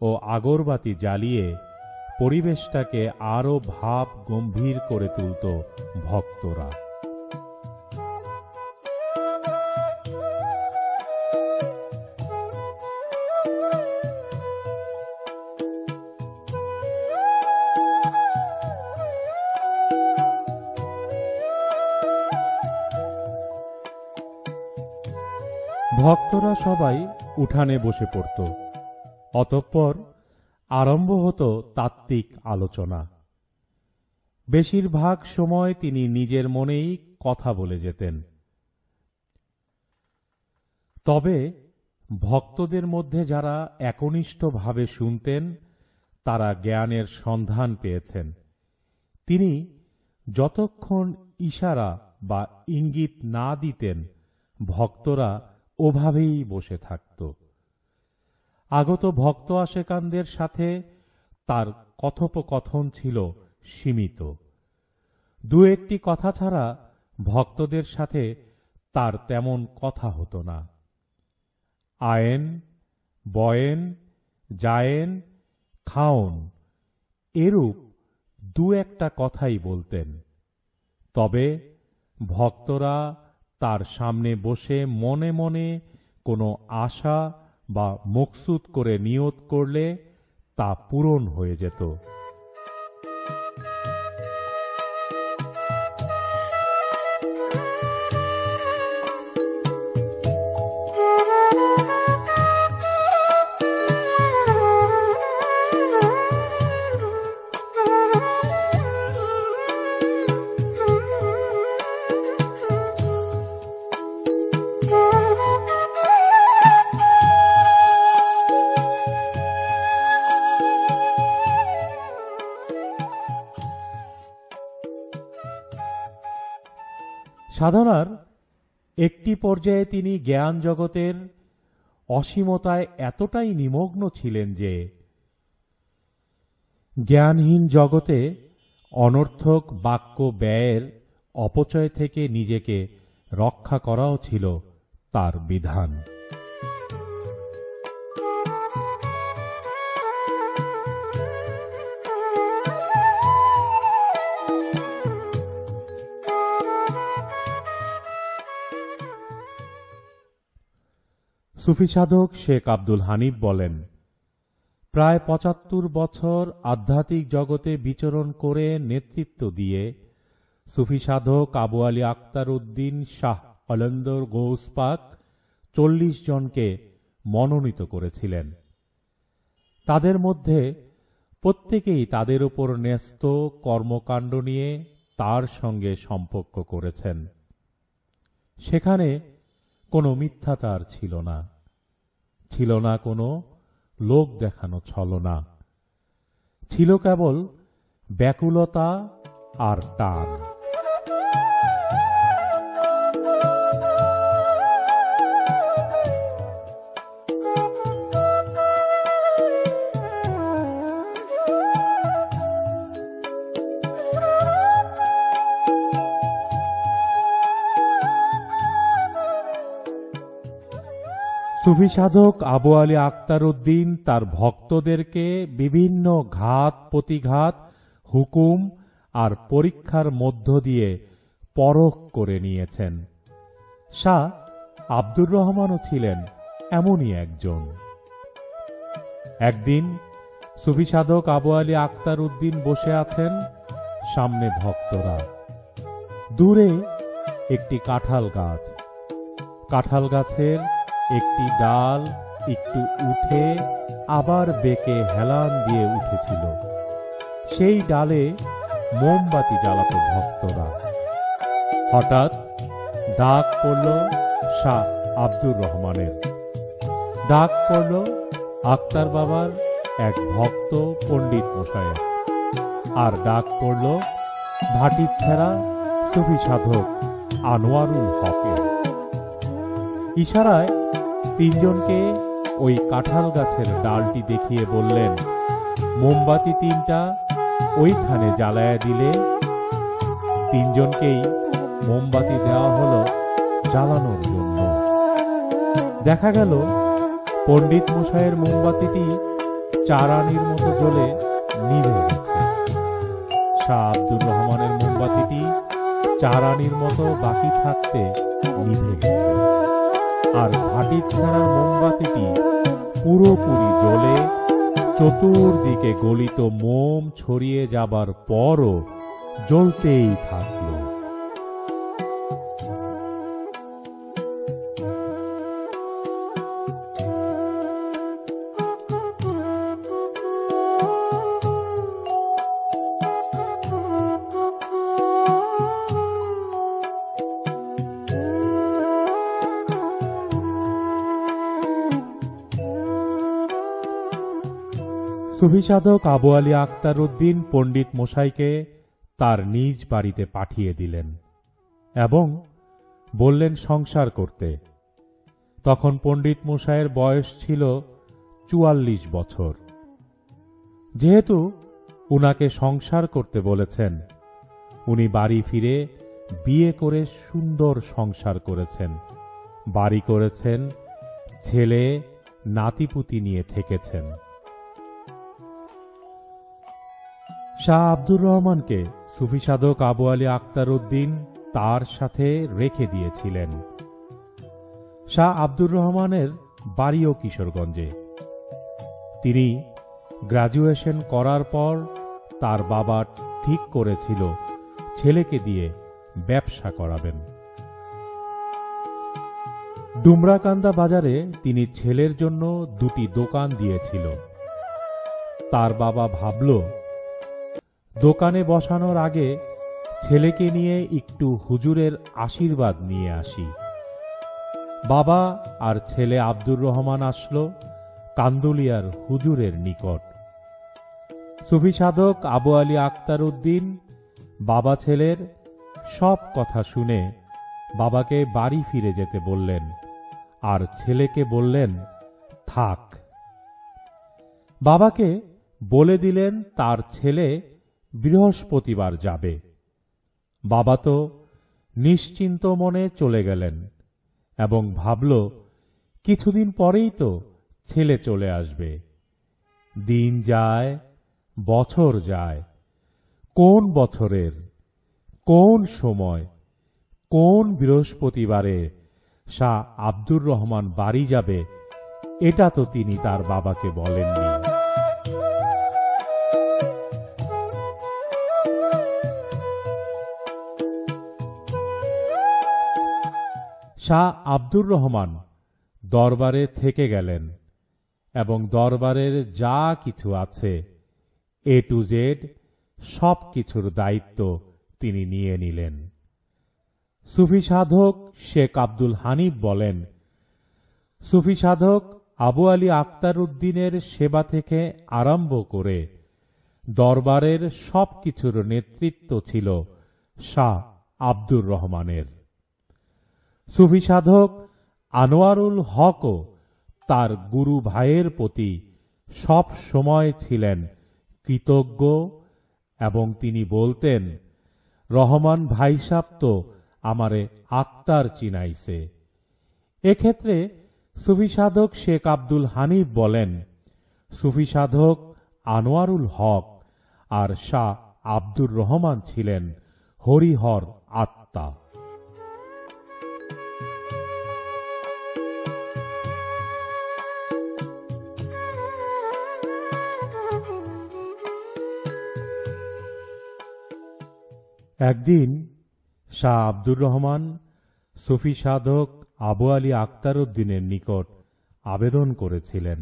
ও আগরবাতি জ্বালিয়ে পরিবেশটাকে আরো ভাব গম্ভীর করে তুলত ভক্তরা। ভক্তরা সবাই উঠানে বসে পড়ত। অতঃপর আরম্ভ হতো তাত্ত্বিক আলোচনা। বেশিরভাগ সময় তিনি নিজের মনেই কথা বলে যেতেন। তবে ভক্তদের মধ্যে যারা একনিষ্ঠভাবে শুনতেন তারা জ্ঞানের সন্ধান পেয়েছেন। তিনি যতক্ষণ ইশারা বা ইঙ্গিত না দিতেন ভক্তরা ওভাবেই বসে থাকত। আগত ভক্ত আশেকানদের সাথে তার কথোপকথন ছিল সীমিত। দু একটি কথা ছাড়া ভক্তদের সাথে তার তেমন কথা হতো না। আয়েন, বয়েন, যায়েন, খাওন এরূপ দু একটা কথাই বলতেন। তবে ভক্তরা তার সামনে বসে মনে মনে কোনো আশা বা মকসুদ করে নিয়ত করলে তা পূরণ হয়ে যেত। সাধনার একটি পর্যায়ে তিনি জ্ঞান জগতের অসীমতায় এতটাই নিমগ্ন ছিলেন যে জ্ঞানহীন জগতে অনর্থক বাক্য ব্যয়ের অপচয় থেকে নিজেকে রক্ষা করাও ছিল তার বিধান। সুফি সাধক শেখ আব্দুল হানিফ বলেন, প্রায় ৭৫ বছর আধ্যাত্মিক জগতে বিচরণ করে নেতৃত্ব দিয়ে সুফি সাধক আবু আলী আক্তার উদ্দিন শাহ কলন্দর গৌস পাক ৪০ জনকে মনোনীত করেছিলেন। তাদের মধ্যে প্রত্যেকেই তাদের উপর ন্যস্ত কর্মকাণ্ড নিয়ে তার সঙ্গে সম্পর্ক করেছেন। সেখানে কোনো মিথ্যাচার ছিল না, ছিল না কোনো লোক দেখানো ছলনা, ছিল কেবল ব্যাকুলতা আর টান। সুফি সাধক আবু আলী আক্তার উদ্দিন তার ভক্তদেরকে বিভিন্ন ঘাত প্রতিঘাত, হুকুম আর পরীক্ষার মধ্য দিয়ে পরখ করে নিয়েছেন। শাহ আব্দুর রহমানও ছিলেন এমনই একজন। একদিন সুফি সাধক আবু আলী আক্তার উদ্দিন বসে আছেন, সামনে ভক্তরা। দূরে একটি কাঁঠাল গাছ। কাঁঠাল গাছের একটি ডাল একটু উঠে আবার বেঁকে হেলান দিয়ে উঠেছিল। সেই ডালে মোমবাতি জ্বালাত ভক্তরা। হঠাৎ ডাক পড়ল শাহ আব্দুর রহমানের। ডাক পড়ল আক্তার বাবার এক ভক্ত পণ্ডিত মশায়ের। আর ডাক পড়ল ভাটিছাড়া সুফি সাধক আনোয়ারুল হকের। ইশারায় তিনজনকে ওই কাঁঠাল গাছের ডালটি দেখিয়ে বললেন, মোমবাতি তিনটা ওইখানে জ্বালায়া দিলে। তিনজনকেই মোমবাতি দেওয়া হলো জ্বালানোর জন্য। দেখা গেল পণ্ডিত মশাইয়ের মোমবাতিটি চারানির মতো জ্বলে নিভে গেছে। শাহ আব্দুর রহমানের মোমবাতিটি চারানির মতো বাকি থাকতে নিভে গেছে। আর ভাটিছাড়ার মোমবাতিটি পুরোপুরি জ্বলে চতুর্দিকে গলিত মোম ছড়িয়ে যাবার পরও জ্বলতেই থাকল। সুফি সাধক আবু আলী আক্তার উদ্দিন পণ্ডিত মশাইকে তার নিজ বাড়িতে পাঠিয়ে দিলেন এবং বললেন সংসার করতে। তখন পণ্ডিত মশাইয়ের বয়স ছিল ৪৪ বছর। যেহেতু উনাকে সংসার করতে বলেছেন, উনি বাড়ি ফিরে বিয়ে করে সুন্দর সংসার করেছেন, বাড়ি করেছেন, ছেলে নাতিপুতি নিয়ে থেকেছেন। শাহ আব্দুর রহমানকে সুফি সাধক আবু আলী আক্তার উদ্দিন তার সাথে রেখে দিয়েছিলেন। শাহ আব্দুর রহমানের বাড়িও কিশোরগঞ্জে। তিনি গ্রাজুয়েশন করার পর তার বাবা ঠিক করেছিল ছেলেকে দিয়ে ব্যবসা করাবেন। ডুমরাকান্দা বাজারে তিনি ছেলের জন্য দুটি দোকান দিয়েছিল। তার বাবা ভাবল, দোকানে বসানোর আগে ছেলেকে নিয়ে একটু হুজুরের আশীর্বাদ নিয়ে আসি। বাবা আর ছেলে আব্দুর রহমান আসলো কান্দুলিয়ার হুজুরের নিকট। সুফি সাধক আবু আলী আক্তার উদ্দিন বাবা ছেলের সব কথা শুনে বাবাকে বাড়ি ফিরে যেতে বললেন আর ছেলেকে বললেন থাক। বাবাকে বলে দিলেন তার ছেলে বৃহস্পতিবার যাবে। বাবা তো নিশ্চিন্ত মনে চলে গেলেন এবং ভাবল কিছুদিন পরেই তো ছেলে চলে আসবে। দিন যায়, বছর যায়, কোন বছরের কোন সময় কোন বৃহস্পতিবারে শাহ আব্দুর রহমান বাড়ি যাবে এটা তো তিনি তার বাবাকে বলেননি। শাহ আব্দুর রহমান দরবারে থেকে গেলেন এবং দরবারের যা কিছু আছে A to Z সব কিছুর দায়িত্ব তিনি নিয়ে নিলেন। সুফি সাধক শেখ আব্দুল হানিফ বলেন, সুফি সাধক আবু আলী আক্তার উদ্দিনের সেবা থেকে আরম্ভ করে দরবারের সব কিছুর নেতৃত্ব ছিল শাহ আব্দুর রহমানের। সুফি সাধক আনোয়ারুল হকও তার গুরু ভাইয়ের প্রতি সব সময় ছিলেন কৃতজ্ঞ এবং তিনি বলতেন, রহমান ভাই সাব তো আমারে আক্তার চিনাইছে। এক্ষেত্রে সুফি সাধক শেখ আব্দুল হানিফ বলেন, সুফি সাধক আনোয়ারুল হক আর শাহ আব্দুর রহমান ছিলেন হরিহর আত্মা। একদিন শাহ আব্দুর রহমান সুফি সাধক আবু আলী আখতারউদ্দিনের নিকট আবেদন করেছিলেন,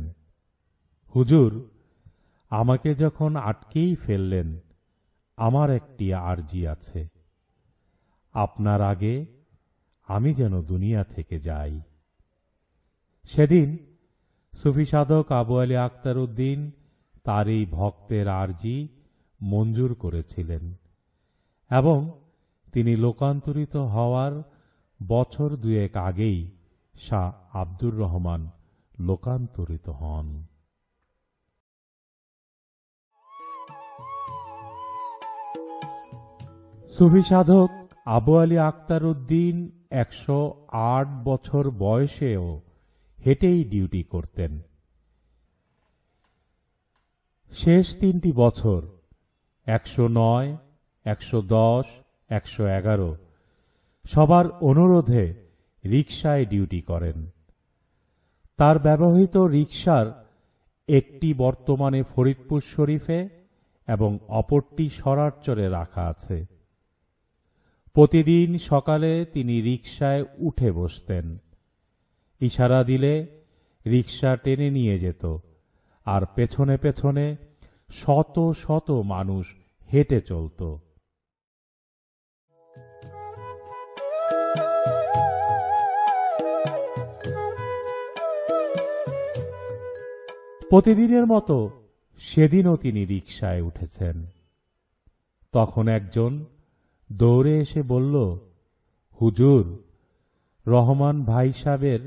হুজুর, আমাকে যখন আটকেই ফেললেন, আমার একটি আরজি আছে। আপনার আগে আমি যেন দুনিয়া থেকে যাই। সেদিন সুফি সাধক আবু আলী আখতারউদ্দিন তার এই ভক্তের আরজি মঞ্জুর করেছিলেন এবং তিনি লোকান্তরিত হওয়ার বছর দুয়েক আগেই শাহ আব্দুর রহমান লোকান্তরিত হন। সুফি সাধক আবু আলী আখতারউদ্দিন 108 বছর বয়সেও হেঁটেই ডিউটি করতেন। শেষ 3টি বছর 109, 110, 111 সবার অনুরোধে রিকশায় ডিউটি করেন। তার ব্যবহৃত রিকশার একটি বর্তমানে ফরিদপুর শরীফে এবং অপরটি সরারচরে রাখা আছে। প্রতিদিন সকালে তিনি রিকশায় উঠে বসতেন। ইশারা দিলে রিকশা টেনে নিয়ে যেত, আর পেছনে পেছনে শত শত মানুষ হেঁটে চলত। প্রতিদিনের মতো সেদিনও তিনি রিকশায় উঠেছেন। তখন একজন দৌড়ে এসে বলল, হুজুর, রহমান ভাই সাহেবের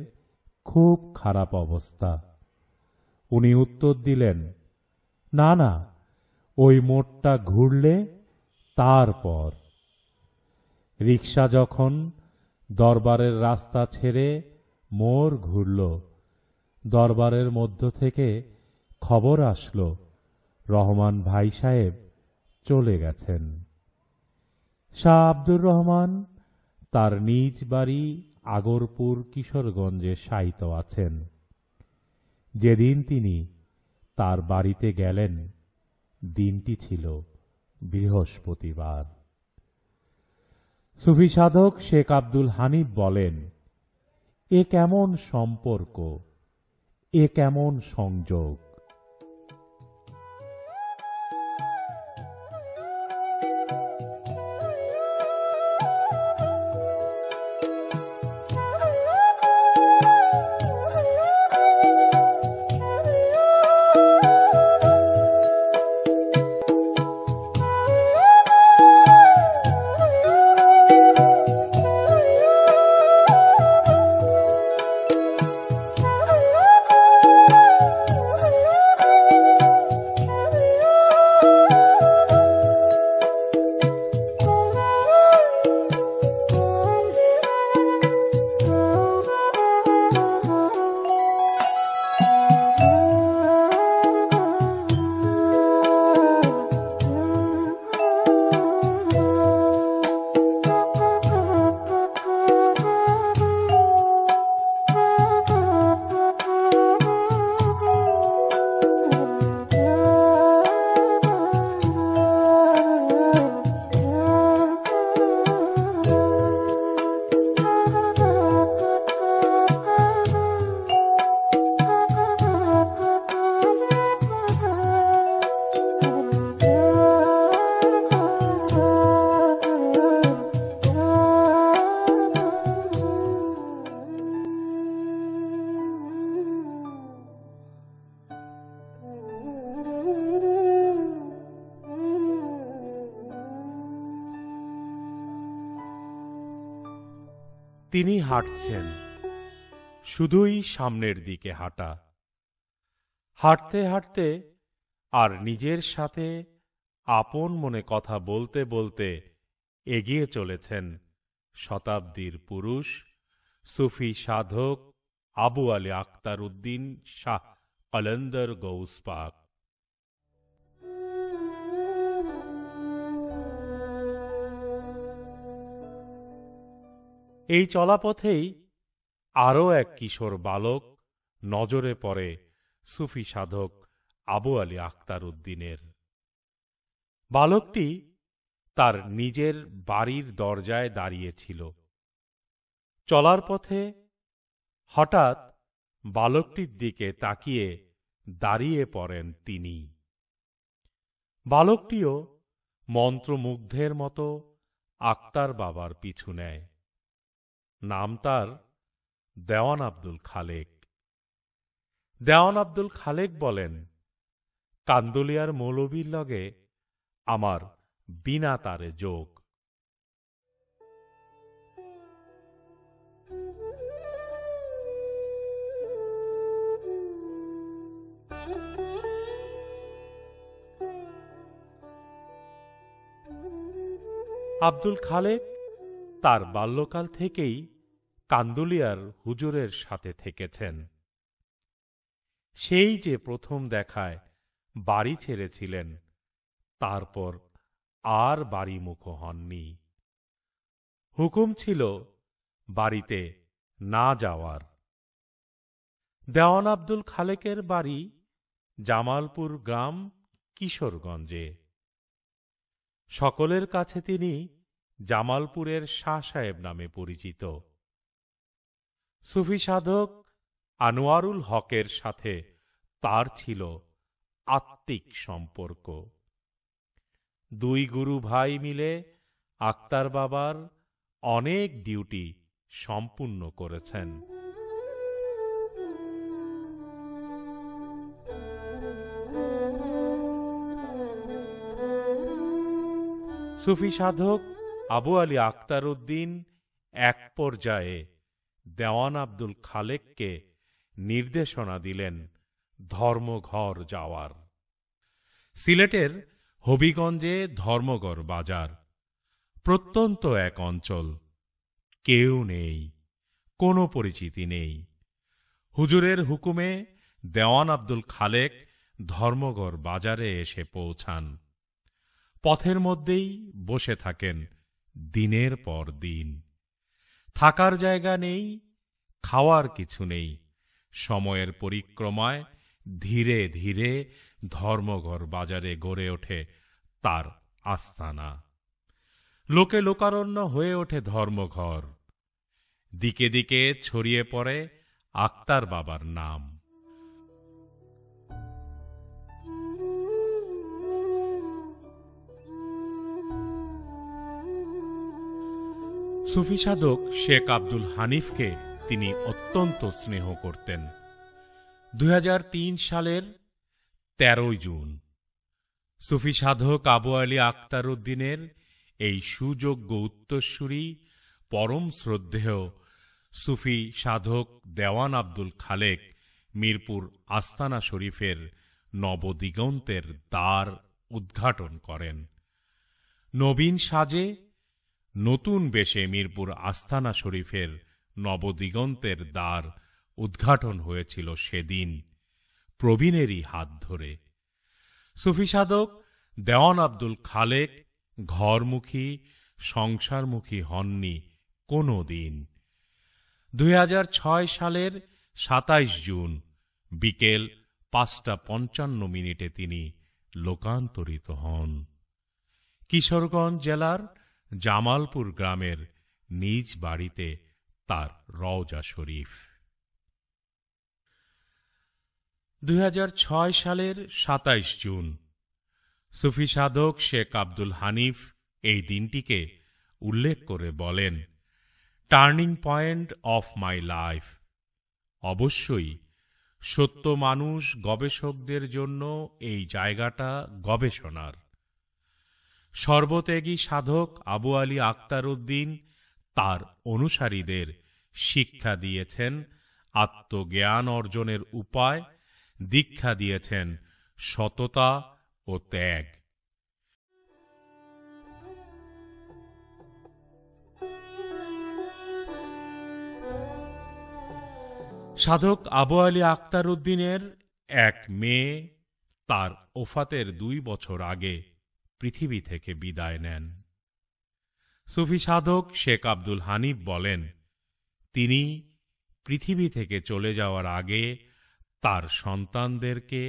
খুব খারাপ অবস্থা। উনি উত্তর দিলেন, না না, ওই মোড়টা ঘুরলে তারপর। রিকশা যখন দরবারের রাস্তা ছেড়ে মোড় ঘুরল, দরবারের মধ্য থেকে খবর আসলো রহমান ভাই সাহেব চলে গেছেন। শাহ আব্দুর রহমান তার নিজ বাড়ি আগরপুর কিশোরগঞ্জে শায়িত আছেন। যেদিন তিনি তার বাড়িতে গেলেন, দিনটি ছিল বৃহস্পতিবার। সুফি সাধক শেখ আব্দুল হানিফ বলেন, এ কেমন সম্পর্ক, এ কেমন সংযোগ! তিনি হাঁটছেন, শুধুই সামনের দিকে হাঁটা। হাঁটতে হাঁটতে আর নিজের সাথে আপন মনে কথা বলতে বলতে এগিয়ে চলেছেন শতাব্দীর পুরুষ সুফি সাধক আবু আলী আক্তার উদ্দিন শাহ কলন্দর গৌস পাক। এই চলাপথেই আরও এক কিশোর বালক নজরে পড়ে সুফি সাধক আবু আলী আক্তার উদ্দিনের। বালকটি তার নিজের বাড়ির দরজায় দাঁড়িয়েছিল। চলার পথে হঠাৎ বালকটির দিকে তাকিয়ে দাঁড়িয়ে পড়েন তিনি। বালকটিও মন্ত্রমুগ্ধের মতো আক্তার বাবার পিছু নেয়। নাম তার দেওয়ান আব্দুল খালেক। দেওয়ান আব্দুল খালেক বলেন, কান্দুলিয়ার মৌলবীর লগে আমার বিনা তারে যোগ। আব্দুল খালেক তার বাল্যকাল থেকেই কান্দুলিয়ার হুজুরের সাথে থেকেছেন। সেই যে প্রথম দেখায় বাড়ি ছেড়েছিলেন, তারপর আর বাড়িমুখ হননি। হুকুম ছিল বাড়িতে না যাওয়ার। দেওয়ান আব্দুল খালেকের বাড়ি জামালপুর গ্রাম, কিশোরগঞ্জে। সকলের কাছে তিনি জামালপুরের শাহ সাহেব নামে পরিচিত। সুফি সাধক আনোয়ারুল হকের সাথে তার ছিল আত্মিক সম্পর্ক। দুই গুরু ভাই মিলে আক্তার বাবার অনেক ডিউটি সম্পূর্ণ করেছেন। সুফি সাধক আবু আলী আক্তার উদ্দিন এক পর্যায়ে দেওয়ান আব্দুল খালেককে নির্দেশনা দিলেন ধর্মঘর যাওয়ার। সিলেটের হবিগঞ্জে ধর্মঘর বাজার, প্রত্যন্ত এক অঞ্চল। কেউ নেই, কোনো পরিচিতি নেই। হুজুরের হুকুমে দেওয়ান আব্দুল খালেক ধর্মঘর বাজারে এসে পৌঁছান। পথের মধ্যেই বসে থাকেন দিনের পর দিন। থাকার জায়গা নেই, খাওয়ার কিছু নেই। সময়ের পরিক্রমায় ধীরে ধীরে ধর্মঘর বাজারে গড়ে ওঠে তার আস্তানা। লোকে লোকারণ্য হয়ে ওঠে ধর্মঘর। দিকে দিকে ছড়িয়ে পড়ে আক্তার বাবার নাম। সুফি সাধক শেখ আব্দুল হানিফকে তিনি অত্যন্ত স্নেহ করতেন। 2003 সালের 13 জুন সুফি সাধক আবু আলী আক্তার উদ্দিনের এই সুযোগ্য উত্তরসূরি পরম শ্রদ্ধেয় সুফি সাধক দেওয়ান আব্দুল খালেক মিরপুর আস্তানা শরীফের নবদিগন্তের দ্বার উদ্ঘাটন করেন। নবীন সাজে নতুন বেশে মিরপুর আস্তানা শরীফের নবদিগন্তের দ্বার উদ্ঘাটন হয়েছিল সেদিন প্রবীণেরই হাত ধরে। সুফি সাধক দেওয়ান আব্দুল খালেক ঘরমুখী, সংসারমুখী হননি কোনো দিন। 2006 সালের 27 জুন বিকেল 5:55 তিনি লোকান্তরিত হন কিশোরগঞ্জ জেলার জামালপুর গ্রামের নিজ বাড়িতে, তার রওজা শরীফ। 2006 সালের 27 জুন সুফি সাধক শেখ আব্দুল হানিফ এই দিনটিকে উল্লেখ করে বলেন, turning point of my life. অবশ্যই সত্য মানুষ গবেষকদের জন্য এই জায়গাটা গবেষণার। সর্বত্যাগী সাধক আবু আলী আক্তার উদ্দিন তার অনুসারীদের শিক্ষা দিয়েছেন আত্মজ্ঞান অর্জনের উপায়, দীক্ষা দিয়েছেন সততা ও ত্যাগ। সাধক আবু আলী আক্তার উদ্দিনের এক মেয়ে তার ওফাতের 2 বছর আগে পৃথিবী থেকে বিদায় নেন। সুফি সাধক শেখ আব্দুল হানিফ বলেন, তিনি পৃথিবী থেকে চলে যাওয়ার আগে তার সন্তানদেরকে,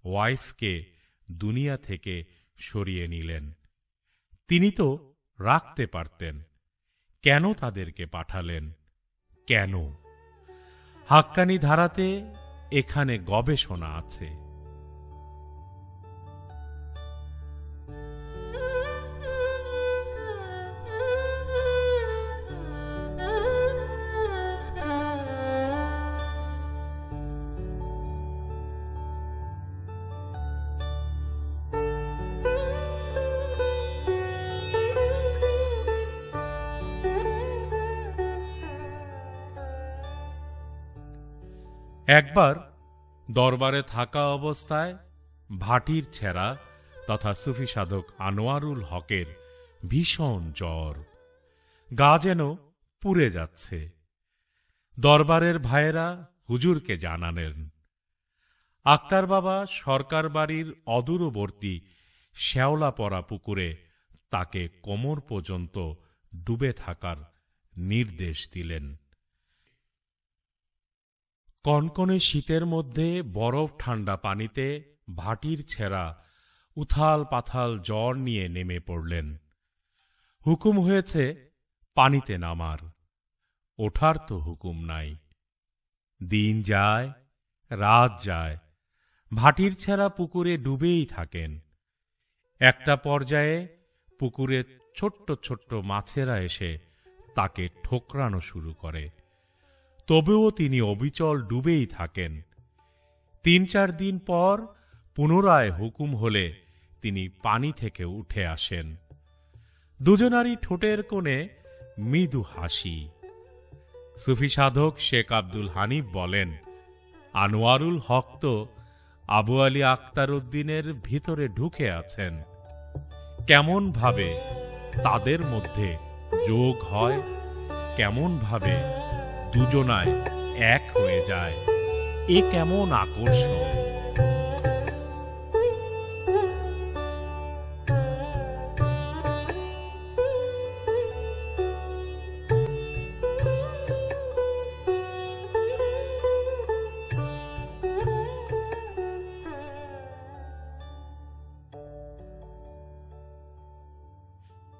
ওয়াইফকে দুনিয়া থেকে সরিয়ে নিলেন। তিনি তো রাখতে পারতেন, কেন তাদেরকে পাঠালেন? কেন? হাক্কানি ধারাতে এখানে গবেষণা আছে। একবার দরবারে থাকা অবস্থায় ভাটির ছেঁড়া তথা সুফি সাধক আনোয়ারুল হকের ভীষণ জ্বর, গা যেন পুড়ে যাচ্ছে। দরবারের ভাইয়েরা হুজুরকে জানালেন। আক্তার বাবা সরকার বাড়ির অদূরবর্তী শ্যাওলাপড়া পুকুরে তাকে কোমর পর্যন্ত ডুবে থাকার নির্দেশ দিলেন। কনকনে শীতের মধ্যে বরফ ঠান্ডা পানিতে ভাটির ছেঁড়া উথাল পাথাল জ্বর নিয়ে নেমে পড়লেন। হুকুম হয়েছে পানিতে নামার, ওঠার তো হুকুম নাই। দিন যায়, রাত যায়, ভাটির ছেঁড়া পুকুরে ডুবেই থাকেন। একটা পর্যায়ে পুকুরে ছোট্ট ছোট্ট মাছেরা এসে তাকে ঠোকরানো শুরু করে, তবুও তিনি অবিচল ডুবেই থাকেন। 3-4 দিন পর পুনরায় হুকুম হলে তিনি পানি থেকে উঠে আসেন। দুজনারই ঠোঁটের কোণে মৃদু হাসি। সুফি সাধক শেখ আব্দুল হানিফ বলেন, আনোয়ারুল হক তো আবু আলী আক্তার উদ্দিনের ভিতরে ঢুকে আছেন। কেমন ভাবে তাদের মধ্যে যোগ হয়, কেমন ভাবে দুজনায় এক হয়ে যায়, এ কেমন আকর্ষণ!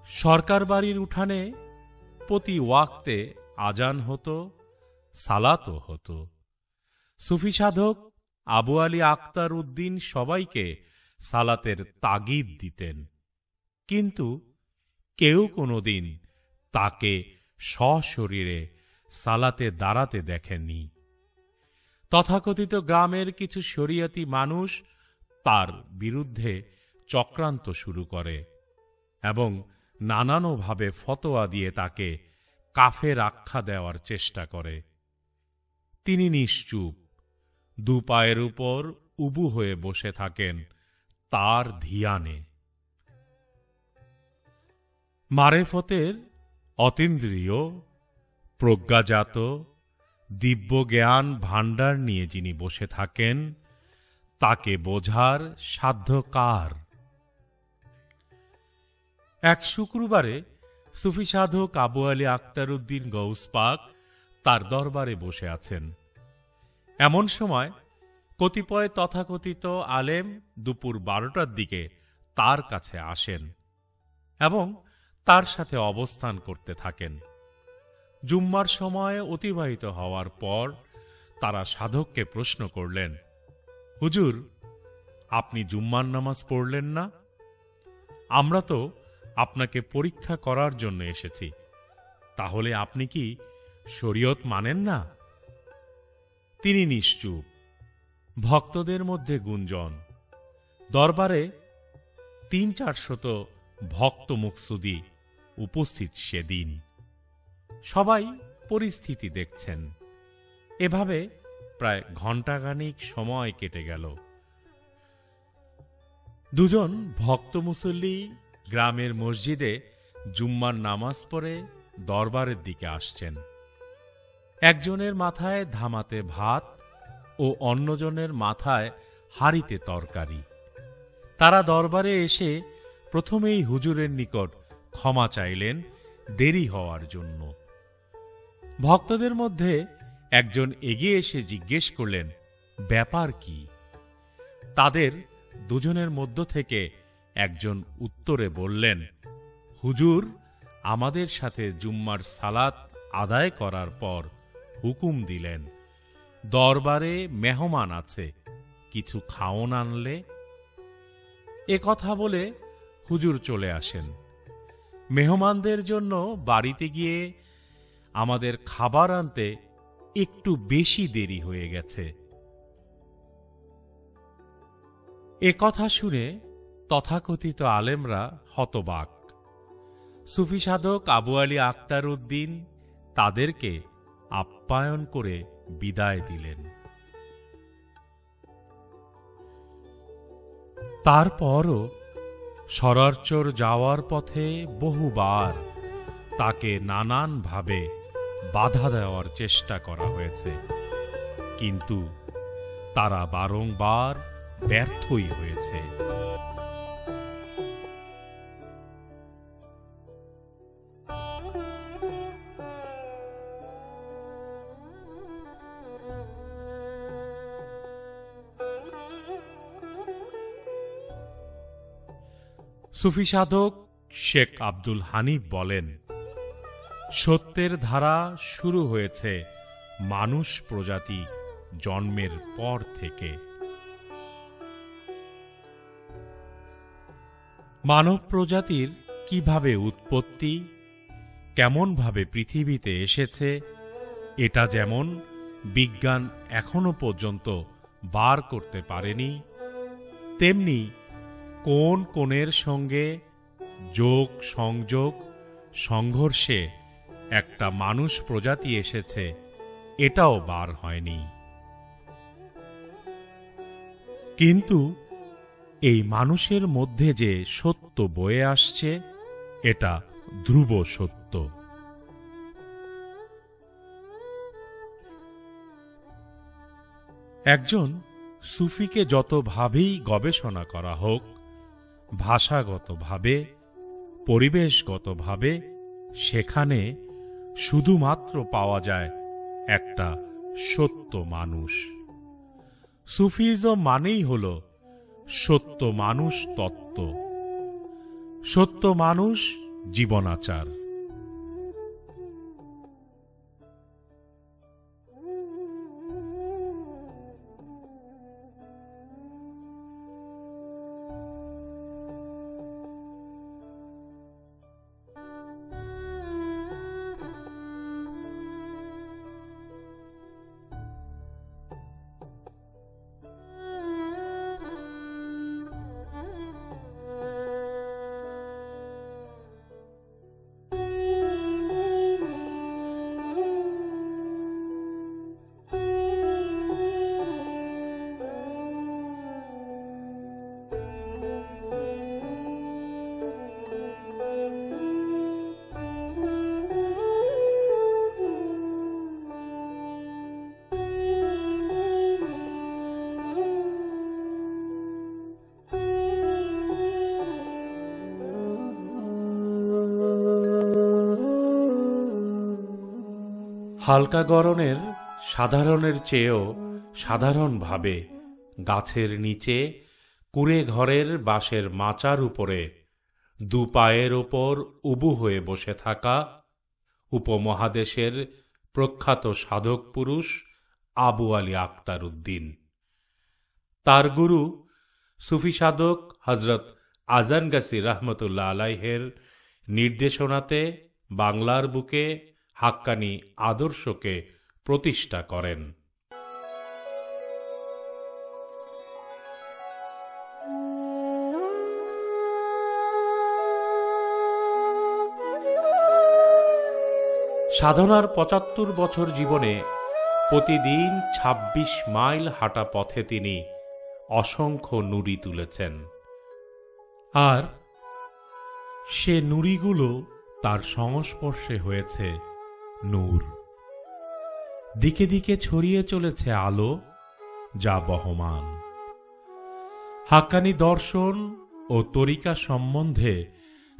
সরকার বাড়ির উঠানে প্রতি ওয়াক্তে আজান হতো, সালাতও হতো। সুফি সাধক আবু আলী আক্তার উদ্দিন সবাইকে সালাতের তাগিদ দিতেন, কিন্তু কেউ কোনোদিন তাকে সশরীরে সালাতে দাঁড়াতে দেখেননি। তথাকথিত গ্রামের কিছু শরিয়তি মানুষ তার বিরুদ্ধে চক্রান্ত শুরু করে এবং নানানভাবে ফতোয়া দিয়ে তাকে কাফের আখ্যা দেওয়ার চেষ্টা করে। তিনি নিশ্চুপ, 2 পায়ের উপর উবু হয়ে বসে থাকেন তার ধিয়ানে। মারেফতের অতীন্দ্রিয়, প্রজ্ঞাজাত দিব্য জ্ঞান ভাণ্ডার নিয়ে যিনি বসে থাকেন, তাকে বোঝার সাধ্য কার? এক শুক্রবারে সুফি সাধক আবু আলী আক্তার উদ্দিন গৌস পাক তার দরবারে বসে আছেন। এমন সময় কতিপয় তথাকথিত আলেম দুপুর 12টার দিকে তার কাছে আসেন এবং তার সাথে অবস্থান করতে থাকেন। জুম্মার সময় অতিবাহিত হওয়ার পর তারা সাধককে প্রশ্ন করলেন, হুজুর, আপনি জুম্মার নামাজ পড়লেন না? আমরা তো আপনাকে পরীক্ষা করার জন্য এসেছি, তাহলে আপনি কি শরীয়ত মানেন না? তিনি নিশ্চুপ। ভক্তদের মধ্যে গুঞ্জন। দরবারে 300-400 ভক্ত মুকসুদি উপস্থিত সেদিন। সবাই পরিস্থিতি দেখছেন। এভাবে প্রায় ঘণ্টাখানিক সময় কেটে গেল। 2 ভক্ত মুসল্লি গ্রামের মসজিদে জুম্মার নামাজ পড়ে দরবারের দিকে আসছেন। একজনের মাথায় ধামাতে ভাত ও অন্যজনের মাথায় হাঁড়িতে তরকারি। তারা দরবারে এসে প্রথমেই হুজুরের নিকট ক্ষমা চাইলেন দেরি হওয়ার জন্য। ভক্তদের মধ্যে একজন এগিয়ে এসে জিজ্ঞেস করলেন, ব্যাপার কি? তাদের দুজনের মধ্য থেকে একজন উত্তরে বললেন, হুজুর আমাদের সাথে জুম্মার সালাত আদায় করার পর হুকুম দিলেন, দরবারে মেহমান আছে, কিছু খাওন আনলে। এ কথা বলে হুজুর চলে আসেন। মেহমানদের জন্য বাড়িতে গিয়ে আমাদের খাবার আনতে একটু বেশি দেরি হয়ে গেছে। এ কথা শুনে তথাকথিত আলেমরা হতবাক। সুফি সাধক আবু আলী আক্তার উদ্দিন তাদেরকে আপ্যায়ন করে বিদায় দিলেন। তারপরও সরারচর যাওয়ার পথে বহুবার তাকে নানানভাবে বাধা দেওয়ার চেষ্টা করা হয়েছে, কিন্তু তারা বারংবার ব্যর্থই হয়েছে। সুফি সাধক শেখ আব্দুল হানিফ বলেন, সত্যের ধারা শুরু হয়েছে মানুষ প্রজাতি জন্মের পর থেকে। মানব প্রজাতির কিভাবে উৎপত্তি, কেমনভাবে পৃথিবীতে এসেছে, এটা যেমন বিজ্ঞান এখনো পর্যন্ত বার করতে পারেনি, তেমনি কোন কোণের সঙ্গে যোগ সংযোগ সংঘর্ষে একটা মানুষ প্রজাতি এসেছে এটাও বার হয়নি। কিন্তু এই মানুষের মধ্যে যে সত্য বয়ে আসছে এটা ধ্রুব সত্য। একজন সুফিকে যতভাবেই গবেষণা করা হোক, ভাষাগতভাবে পরিবেশগতভাবে, সেখানে শুধুমাত্র পাওয়া যায় একটা সত্য মানুষ। সুফিজম মানেই হল সত্য মানুষ তত্ত্ব, সত্য মানুষ জীবনাচার। হালকা গড়নের সাধারণের চেয়েও সাধারণভাবে গাছের নিচে কুঁড়ে ঘরের বাঁশের মাচার উপরে দু পায়ের ওপর উবু হয়ে বসে থাকা উপমহাদেশের প্রখ্যাত সাধক পুরুষ আবু আলী আক্তার উদ্দিন। তার গুরু সুফি সাধক হজরত আজান গাছি রহমতুল্লাহ আলাইহের নির্দেশনাতে বাংলার বুকে হাক্কানি আদর্শকে প্রতিষ্ঠা করেন। সাধনার ৭৫ বছর জীবনে প্রতিদিন ২৬ মাইল হাঁটা পথে তিনি অসংখ্য নুড়ি তুলেছেন, আর সে নুড়িগুলো তার সংস্পর্শে হয়েছে নূর। দিকে দিকে ছড়িয়ে চলেছে আলো, যা বহমান। হাক্কানী দর্শন ও তরিকা সম্বন্ধে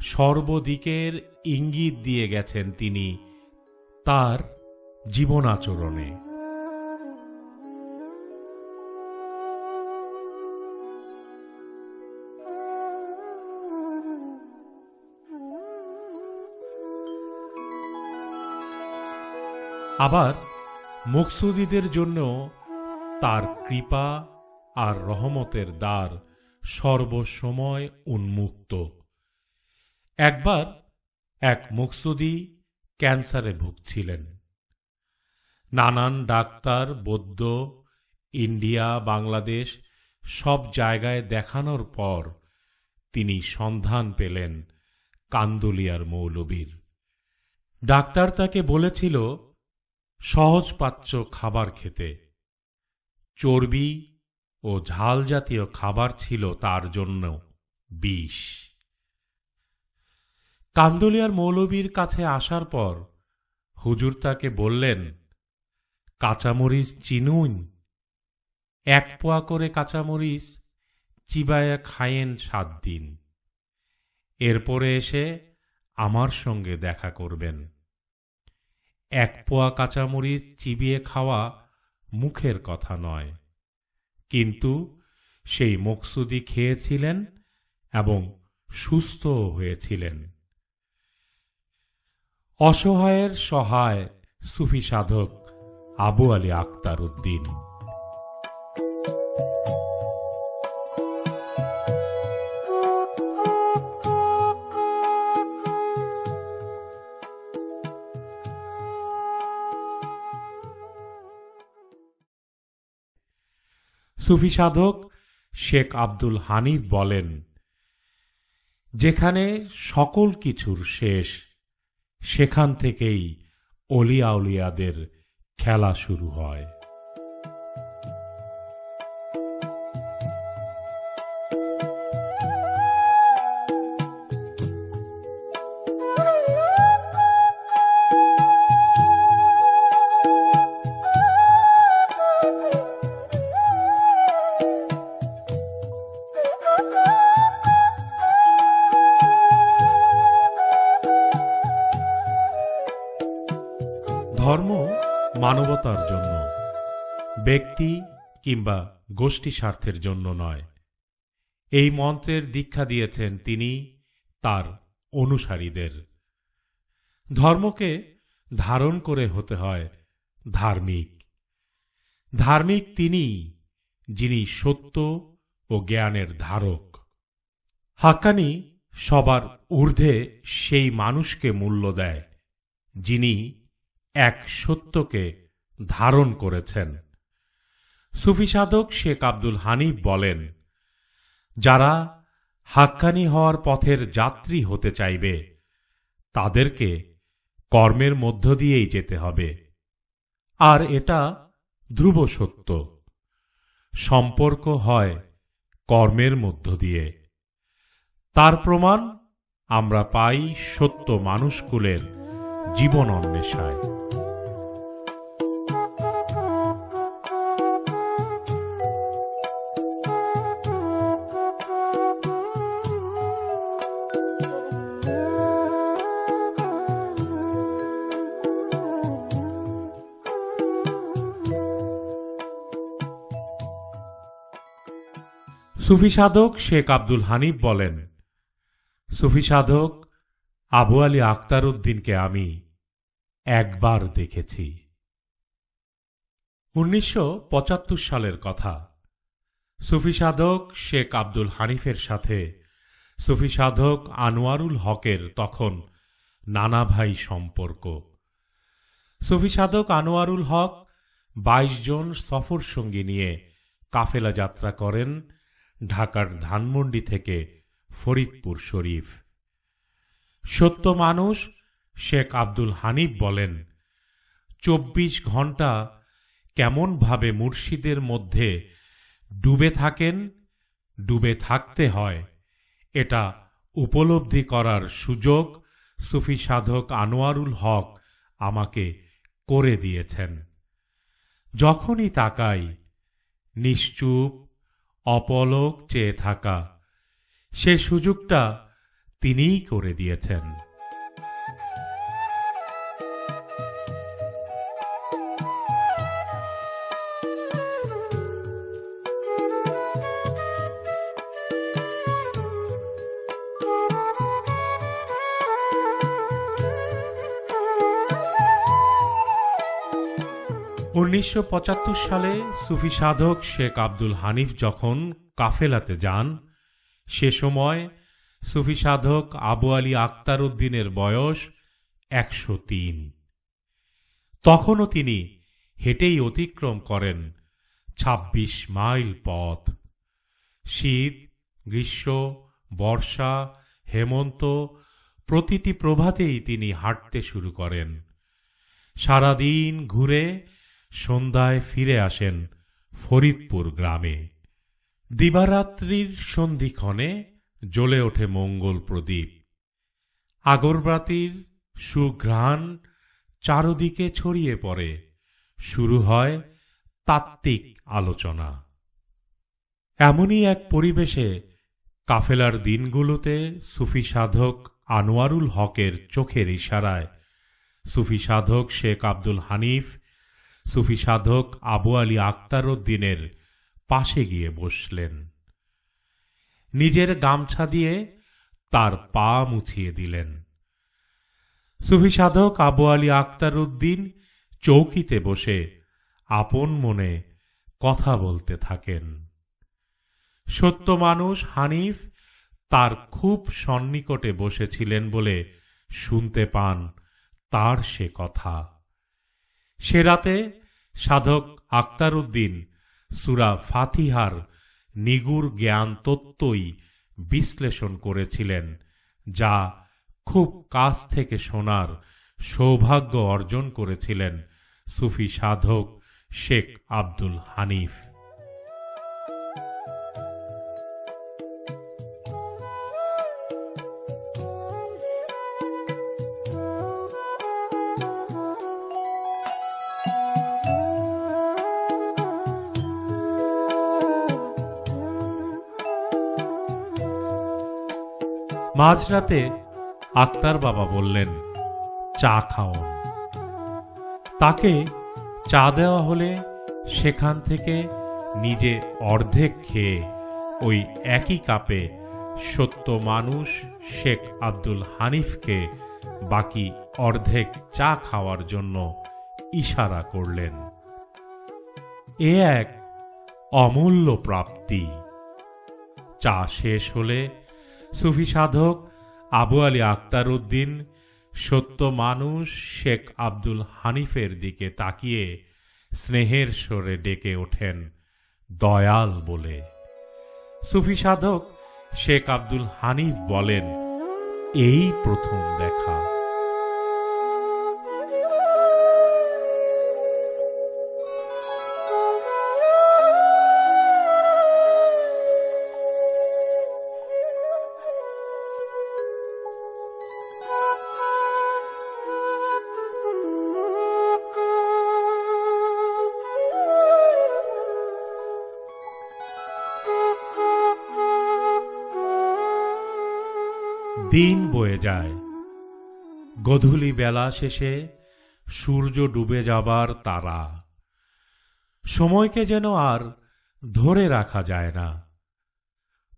সর্বদিকের ইঙ্গিত দিয়ে গেছেন তিনি তার জীবনাচরণে। আবার মুকসুদীদের জন্য তার কৃপা আর রহমতের দ্বার সর্বসময় উন্মুক্ত। একবার এক মুকসুদী ক্যান্সারে ভুগছিলেন। নানান ডাক্তার, বৈদ্য, ইন্ডিয়া, বাংলাদেশ সব জায়গায় দেখানোর পর তিনি সন্ধান পেলেন কান্দুলিয়ার মৌলবীর। ডাক্তার তাকে বলেছিল সহজপাচ্য খাবার খেতে। চর্বি ও ঝাল জাতীয় খাবার ছিল তার জন্য বিষ। কান্দুলিয়ার মৌলবীর কাছে আসার পর হুজুর তাকে বললেন, কাঁচামরিচ চিনুন, 1 পোয়া করে কাঁচামরিচ চিবায়া খায়েন 7 দিন, এরপরে এসে আমার সঙ্গে দেখা করবেন। 1 পোয়া কাঁচামরিচ চিবিয়ে খাওয়া মুখের কথা নয়, কিন্তু সেই মুকসুদী খেয়েছিলেন এবং সুস্থও হয়েছিলেন। অসহায়ের সহায় সুফি সাধক আবু আলী আক্তার উদ্দিন। সুফি সাধক শেখ আব্দুল হানিফ বলেন, যেখানে সকল কিছুর শেষ, সেখান থেকেই অলিয়া উলিয়াদের খেলা শুরু হয়। ধর্ম মানবতার জন্য, ব্যক্তি কিংবা গোষ্ঠী স্বার্থের জন্য নয়, এই মন্ত্রের দীক্ষা দিয়েছেন তিনি তার অনুসারীদের। ধর্মকে ধারণ করে হতে হয় ধার্মিক। ধার্মিক তিনিই যিনি সত্য ও জ্ঞানের ধারক। হাক্কানী সবার ঊর্ধ্বে সেই মানুষকে মূল্য দেয় যিনি এক সত্যকে ধারণ করেছেন। সুফি সাধক শেখ আব্দুল হানিফ বলেন, যারা হাক্কানী হওয়ার পথের যাত্রী হতে চাইবে তাদেরকে কর্মের মধ্য দিয়েই যেতে হবে। আর এটা ধ্রুব সত্য, সম্পর্ক হয় কর্মের মধ্য দিয়ে। তার প্রমাণ আমরা পাই সত্য মানুষকুলের জীবন অন্বেষায়। সুফি সাধক শেখ আব্দুল হানিফ বলেন, সুফি সাধক আবু আলী আক্তার উদ্দিনকে আমি একবার দেখেছি। 1975 সালের কথা। সুফি সাধক শেখ আব্দুল হানিফের সাথে সুফি সাধক আনোয়ারুল হকের তখন নানা ভাই সম্পর্ক। সুফি সাধক আনোয়ারুল হক 22 জন সফর সঙ্গী নিয়ে কাফেলা যাত্রা করেন ঢাকার ধানমন্ডি থেকে ফরিদপুর শরীফ। সত্য মানুষ শেখ আব্দুল হানিফ বলেন, 24 ঘন্টা কেমনভাবে মুর্শিদের মধ্যে ডুবে থাকেন, ডুবে থাকতে হয়, এটা উপলব্ধি করার সুযোগ সুফি সাধক আনোয়ারুল হক আমাকে করে দিয়েছেন। যখনই তাকাই নিশ্চুপ অপলক চেয়ে থাকা, সে সুযোগটা তিনিই করে দিয়েছেন। 1975 সালে সুফি সাধক শেখ আব্দুল হানিফ যখন কাফেলাতে যান, সে সময় সুফি সাধক আবু আলী আক্তার উদ্দিনের বয়স 103। তখনও তিনি হেঁটেই অতিক্রম করেন 26 মাইল পথ। শীত, গ্রীষ্ম, বর্ষা, হেমন্ত প্রতিটি প্রভাতেই তিনি হাঁটতে শুরু করেন। সারাদিন ঘুরে সন্ধ্যায় ফিরে আসেন ফরিদপুর গ্রামে। দিবারাত্রির সন্ধিক্ষণে জ্বলে ওঠে মঙ্গল প্রদীপ। আগরবাতির সুঘ্রাণ চারদিকে ছড়িয়ে পড়ে। শুরু হয় তাত্ত্বিক আলোচনা। এমনই এক পরিবেশে কাফেলার দিনগুলোতে সুফি সাধক আনোয়ারুল হকের চোখের ইশারায় সুফি সাধক শেখ আব্দুল হানিফ সুফি সাধক আবু আলী আক্তার উদ্দিনের পাশে গিয়ে বসলেন। নিজের গামছা দিয়ে তার পা মুছিয়ে দিলেন। সুফি সাধক আবু আলী আক্তার উদ্দিন চৌকিতে বসে আপন মনে কথা বলতে থাকেন। সত্য মানুষ হানিফ তার খুব সন্নিকটে বসেছিলেন বলে শুনতে পান তার সে কথা। সে রাতে সাধক আক্তার উদ্দিন সূরা ফাতিহার নিগুড় জ্ঞান তত্ত্বই বিশ্লেষণ করেছিলেন, যা খুব কাছ থেকে শোনার সৌভাগ্য অর্জন করেছিলেন সুফি সাধক শেখ আব্দুল হানিফ। মাঝরাতে আক্তার বাবা বললেন, চা খাওন। তাকে চা দেওয়া হলে সেখান থেকে নিজে অর্ধেক খেয়ে ওই একই কাপে সত্য মানুষ শেখ আব্দুল হানিফকে বাকি অর্ধেক চা খাওয়ার জন্য ইশারা করলেন। এ এক অমূল্য প্রাপ্তি। চা শেষ হলে সুফি সাধক আবু আলী আক্তার উদ্দিন সত্য মানুষ শেখ আব্দুল হানিফের দিকে তাকিয়ে স্নেহের স্বরে ডেকে ওঠেন, দয়াল বলে। সুফি সাধক শেখ আব্দুল হানিফ বলেন, এই প্রথম দেখা। দিন বয়ে যায়। গধূলি বেলা শেষে সূর্য ডুবে যাবার তারা। সময়কে যেন আর ধরে রাখা যায় না।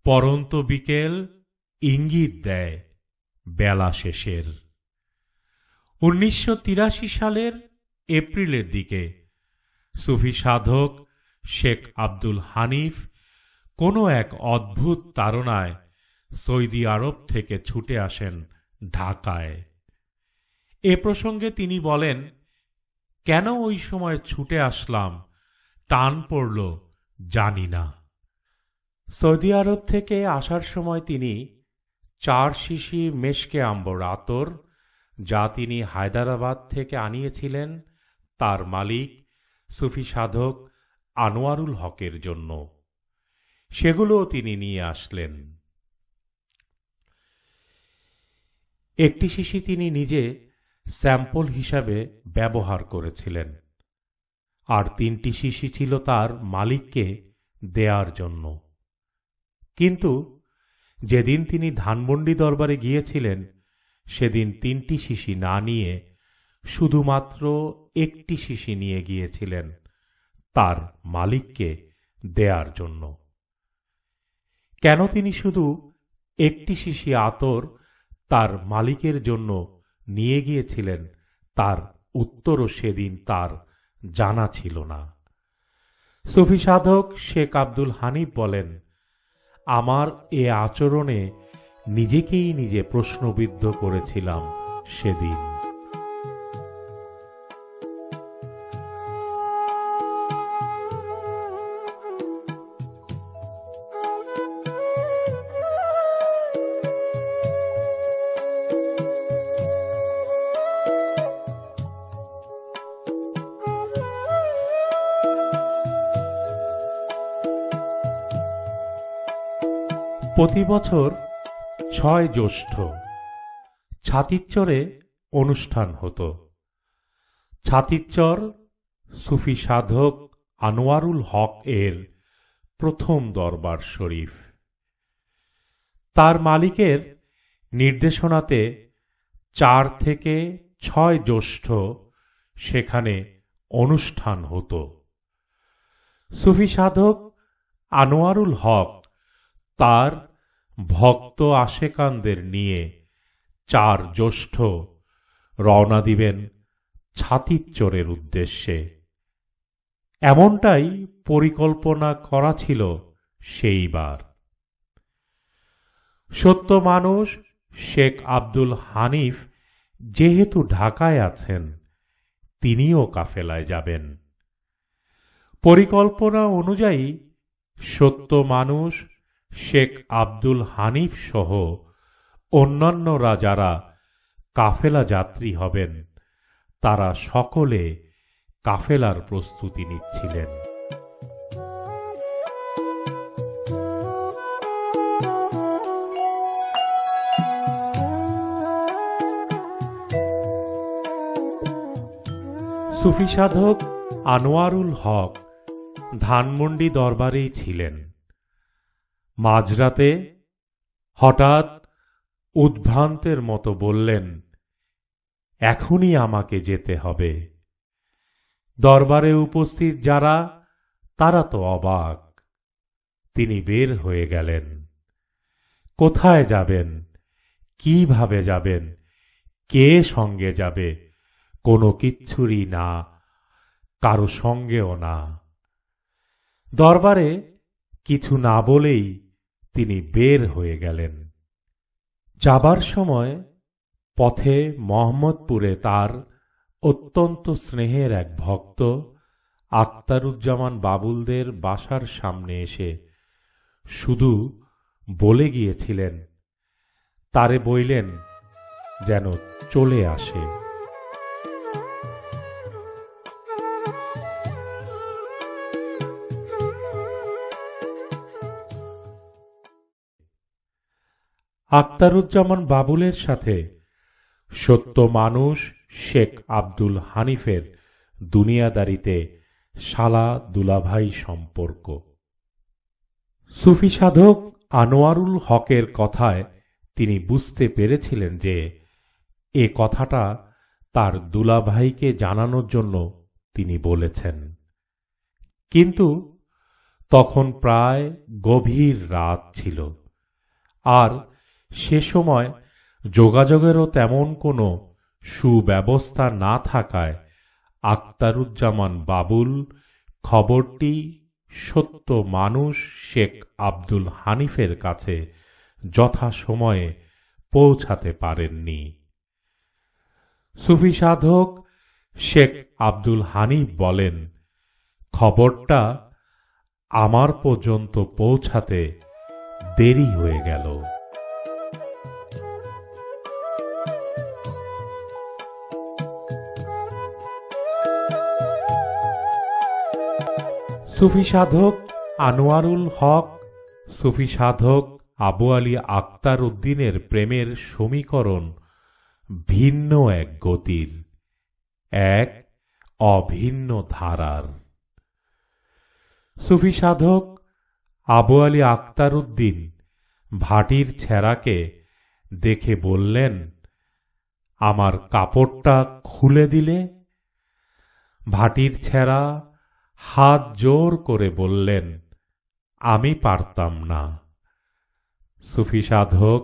পরন্ত বিকেল ইঙ্গিত দেয় বেলা শেষের। 1983 সালের এপ্রিলের দিকে সুফি সাধক শেখ আব্দুল হানিফ কোনো এক অদ্ভুত তাড়নায় সৌদি আরব থেকে ছুটে আসেন ঢাকায়। এ প্রসঙ্গে তিনি বলেন, কেন ওই সময় ছুটে আসলাম, টান পড়ল জানি না। সৌদি আরব থেকে আসার সময় তিনি 4 শিশি মেশকে আম্বর আতর, যা তিনি হায়দ্রাবাদ থেকে আনিয়েছিলেন তার মালিক সুফি সাধক আনোয়ারুল হকের জন্য, সেগুলোও তিনি নিয়ে আসলেন। একটি শিশি তিনি নিজে স্যাম্পল হিসাবে ব্যবহার করেছিলেন। আর 3টি শিশি ছিল তার মালিককে দেয়ার জন্য। কিন্তু যেদিন তিনি ধানমন্ডি দরবারে গিয়েছিলেন সেদিন 3টি শিশি না নিয়ে শুধুমাত্র 1টি শিশি নিয়ে গিয়েছিলেন তার মালিককে দেয়ার জন্য। কেন তিনি শুধু 1টি শিশি আতর তার মালিকের জন্য নিয়ে গিয়েছিলেন তার উত্তরও সেদিন তার জানা ছিল না। সুফি সাধক শেখ আব্দুল হানিফ বলেন, আমার এ আচরণে নিজেকেই নিজে প্রশ্নবিদ্ধ করেছিলাম সেদিন। প্রতি বছর 6 জ্যৈষ্ঠ ছাতিরচরে অনুষ্ঠান হতো। ছাতিরচর সুফি সাধক আনোয়ারুল হক এর প্রথম দরবার শরীফ। তার মালিকের নির্দেশনাতে 4 থেকে 6 জ্যৈষ্ঠ সেখানে অনুষ্ঠান হতো। সুফি সাধক আনোয়ারুল হক তার ভক্ত আশেকানদের নিয়ে 4 জ্যৈষ্ঠ রওনা দিবেন ছাতিরচরের উদ্দেশ্যে। এমনটাই পরিকল্পনা করা ছিল সেইবার। সত্য মানুষ শেখ আব্দুল হানিফ যেহেতু ঢাকায় আছেন, তিনিও কাফেলায় যাবেন। পরিকল্পনা অনুযায়ী সত্য মানুষ শেখ আব্দুল হানিফ সহ অন্যান্যরা যারা কাফেলা যাত্রী হবেন তারা সকলে কাফেলার প্রস্তুতি নিচ্ছিলেন। সুফি সাধক আনোয়ারুল হক ধানমন্ডি দরবারেই ছিলেন। মাঝরাতে হঠাৎ উদ্ভ্রান্তের মতো বললেন, এখনই আমাকে যেতে হবে। দরবারে উপস্থিত যারা তারা তো অবাক। তিনি বের হয়ে গেলেন। কোথায় যাবেন, কিভাবে যাবেন, কে সঙ্গে যাবে, কোনো কিচ্ছুরই না, কারো সঙ্গেও না। দরবারে কিছু না বলেই তিনি বের হয়ে গেলেন। যাবার সময় পথে মোহাম্মদপুরে তার অত্যন্ত স্নেহের এক ভক্ত আখতারুজ্জামান বাবুলদের বাসার সামনে এসে শুধু বলে গিয়েছিলেন, তারে বইলেন যেন চলে আসে। আখতারুজ্জামান বাবুলের সাথে সত্য মানুষ শেখ আব্দুল হানিফের দুনিয়াদারিতে শালা দুলাভাই সম্পর্ক। সুফি সাধক আনোয়ারুল হকের কথায় তিনি বুঝতে পেরেছিলেন যে এ কথাটা তার দুলাভাইকে জানানোর জন্য তিনি বলেছেন। কিন্তু তখন প্রায় গভীর রাত ছিল, আর সে সময় যোগাযোগেরও তেমন কোনো সুব্যবস্থা না থাকায় আখতারুজ্জামান বাবুল খবরটি সত্য মানুষ শেখ আব্দুল হানিফের কাছে যথাসময়ে পৌঁছাতে পারেননি। সুফি সাধক শেখ আব্দুল হানিফ বলেন, খবরটা আমার পর্যন্ত পৌঁছাতে দেরি হয়ে গেল। সুফি সাধক আনোয়ারুল হক সুফি সাধক আবু আলী আক্তার উদ্দিনের প্রেমের সমীকরণ ভিন্ন এক গতির, এক অভিন্ন ধারার। সুফি সাধক আবু আলী আক্তার উদ্দিন ভাটির ছেঁড়াকে দেখে বললেন, আমার কাপড়টা খুলে দিলে। ভাটির ছেঁড়া হাত জোর করে বললেন, আমি পারতাম না। সুফি সাধক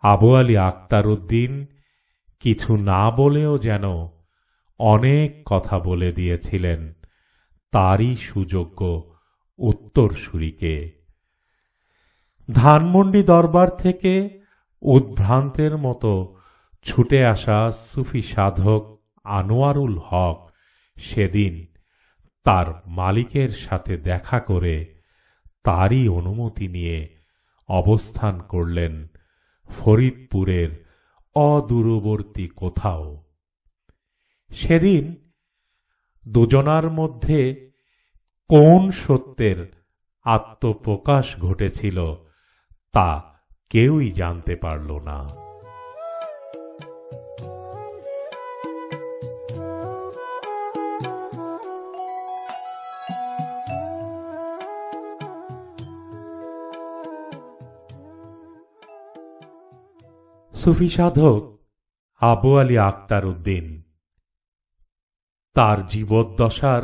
আবু আলী আক্তার উদ্দিন কিছু না বলেও যেন অনেক কথা বলে দিয়েছিলেন তারই সুযোগ্য উত্তরসূরিকে। ধানমন্ডি দরবার থেকে উদ্ভ্রান্তের মতো ছুটে আসা সুফি সাধক আনোয়ারুল হক সেদিন তার মালিকের সাথে দেখা করে তারই অনুমতি নিয়ে অবস্থান করলেন ফরিদপুরের অদূরবর্তী কোথাও। সেদিন দুজনার মধ্যে কোন সত্যের আত্মপ্রকাশ ঘটেছিল তা কেউই জানতে পারল না। সুফি সাধক আবু আলী আক্তার উদ্দিন তার জীবদ্দশার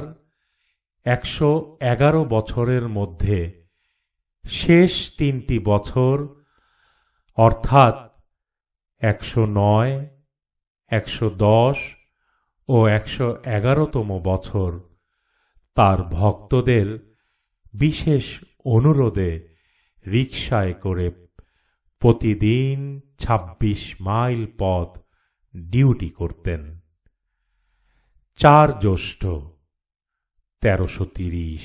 111 বছরের মধ্যে শেষ 3টি বছর অর্থাৎ 109, 110 ও 111তম বছর তার ভক্তদের বিশেষ অনুরোধে রিকশায় করে প্রতিদিন 26 মাইল পথ ডিউটি করতেন। 4 জ্যৈষ্ঠ 1330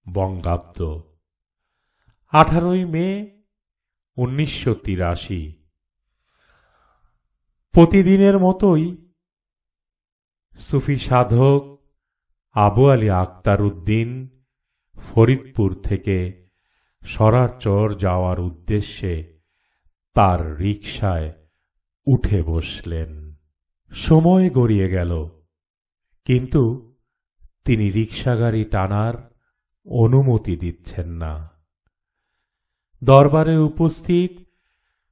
বঙ্গাব্দ, 18 মে 1983 প্রতিদিনের মতোই সুফি সাধক আবু আলী আক্তার উদ্দিন ফরিদপুর থেকে সরারচর যাওয়ার উদ্দেশ্যে তার রিকশায় উঠে বসলেন। সময় গড়িয়ে গেল, কিন্তু তিনি রিকশাগাড়ি টানার অনুমতি দিচ্ছেন না। দরবারে উপস্থিত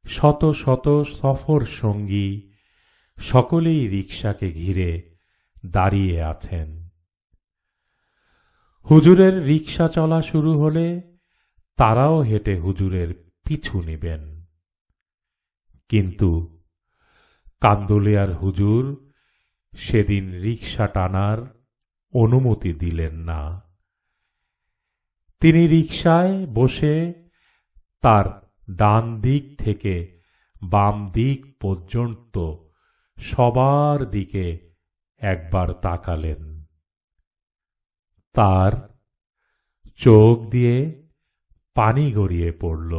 শত শত সফর সঙ্গী সকলেই রিকশাকে ঘিরে দাঁড়িয়ে আছেন। হুজুরের রিকশা চলা শুরু হলে তারাও হেঁটে হুজুরের পিছু নেবেন, কিন্তু কান্দুলিয়ার হুজুর সেদিন রিকশা টানার অনুমতি দিলেন না। তিনি রিকশায় বসে তার ডান দিক থেকে বাম দিক পর্যন্ত সবার দিকে একবার তাকালেন। তার চোখ দিয়ে পানি গড়িয়ে পড়ল।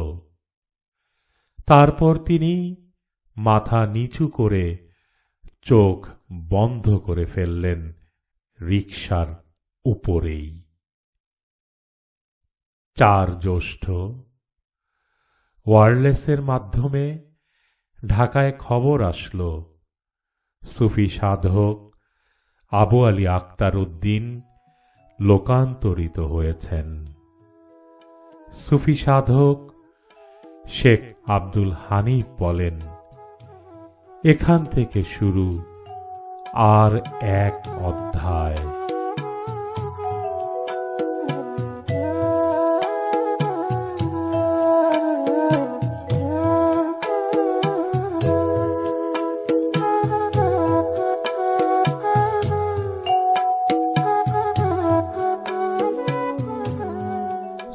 তারপর তিনি মাথা নিচু করে চোখ বন্ধ করে ফেললেন রিকশার উপরেই। 4 জ্যৈষ্ঠ ওয়্যারলেসের মাধ্যমে ঢাকায় খবর আসলো সুফি সাধক আবু আলী আক্তার উদ্দিন লোকান্তরিত হয়েছেন। সুফি সাধক শেখ আব্দুল হানিফ বলেন, এখান থেকে শুরু আর এক অধ্যায়।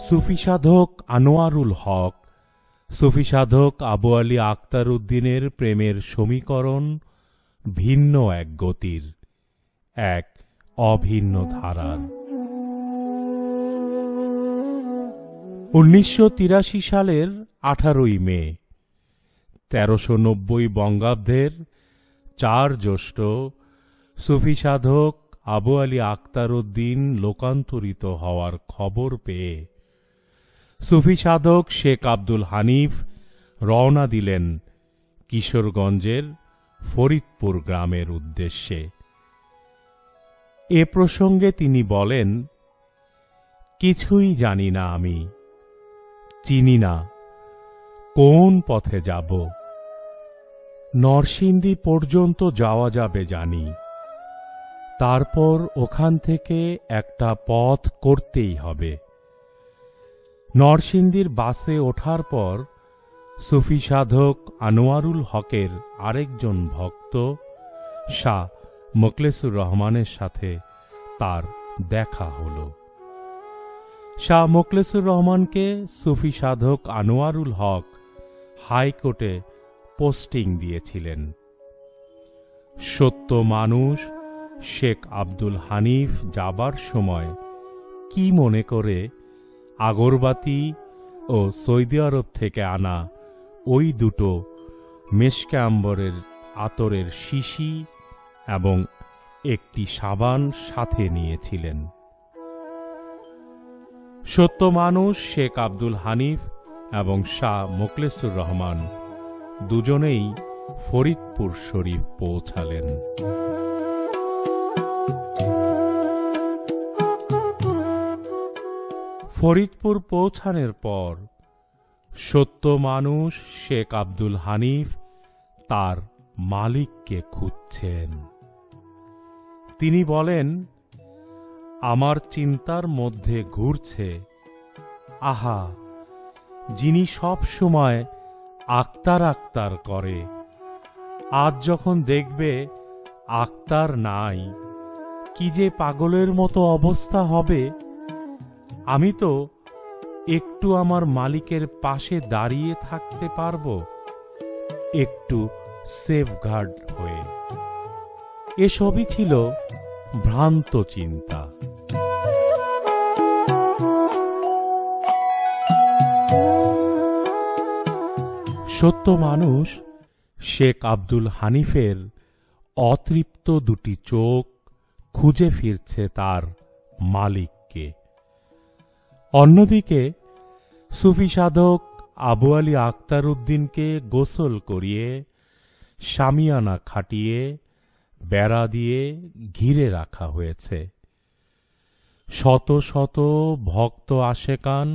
সুফি সাধক আনোয়ারুল হক সুফি সাধক আবু আলী আক্তার উদ্দিনের প্রেমের সমীকরণ ভিন্ন এক গতির, এক অভিন্ন ধারার। 1983 সালের 18 মে 1390 বঙ্গাব্দের 4 জ্যৈষ্ঠ সুফি সাধক আবু আলী আক্তার উদ্দিন লোকান্তরিত হওয়ার খবর পেয়ে সুফি সাধক শেখ আব্দুল হানিফ রওনা দিলেন কিশোরগঞ্জের ফরিদপুর গ্রামের উদ্দেশ্যে। এ প্রসঙ্গে তিনি বলেন, কিছুই জানি না, আমি চিনি না কোন পথে যাব। নরসিংদী পর্যন্ত যাওয়া যাবে জানি, তারপর ওখান থেকে একটা পথ করতেই হবে। নরসিংদীর বাসে ওঠার পর সুফি সাধক আনোয়ারুল হকের আরেকজন ভক্ত শাহ মোখলেসুর রহমানের সাথে তার দেখা হল। শাহ মোখলেসুর রহমানকে সুফি সাধক আনোয়ারুল হক হাইকোর্টে পোস্টিং দিয়েছিলেন। সত্য মানুষ শেখ আব্দুল হানিফ যাবার সময় কি মনে করে আগরবাতি ও সৌদি আরব থেকে আনা ওই দুটো মেশকে আম্বরের আতরের শিশি এবং একটি সাবান সাথে নিয়েছিলেন। সত্য মানুষ শেখ আব্দুল হানিফ এবং শাহ মোখলেসুর রহমান দুজনেই ফরিদপুর শরীফ পৌঁছালেন। ফরিদপুর পৌঁছানোর পর সত্য মানুষ শেখ আব্দুল হানিফ তার মালিককে খুঁজছেন। তিনি বলেন, আমার চিন্তার মধ্যে ঘুরছে, আহা, যিনি সব সময় আক্তার আক্তার করে, আজ যখন দেখবে আক্তার নাই, কি যে পাগলের মতো অবস্থা হবে। আমি তো একটু আমার মালিকের পাশে দাঁড়িয়ে থাকতে পারবো, একটু সেফগার্ড হয়ে। এসবই ছিল ভ্রান্ত চিন্তা। সত্য মানুষ শেখ আব্দুল হানিফের অতৃপ্ত দুটি চোখ খুঁজে ফিরছে তার মালিককে। অন্যদিকে সুফি সাধক আবু আলী আক্তার উদ্দিনকে গোসল করিয়ে শামিয়ানা খাটিয়ে বেড়া দিয়ে ঘিরে রাখা হয়েছে। শত শত ভক্ত আশেকান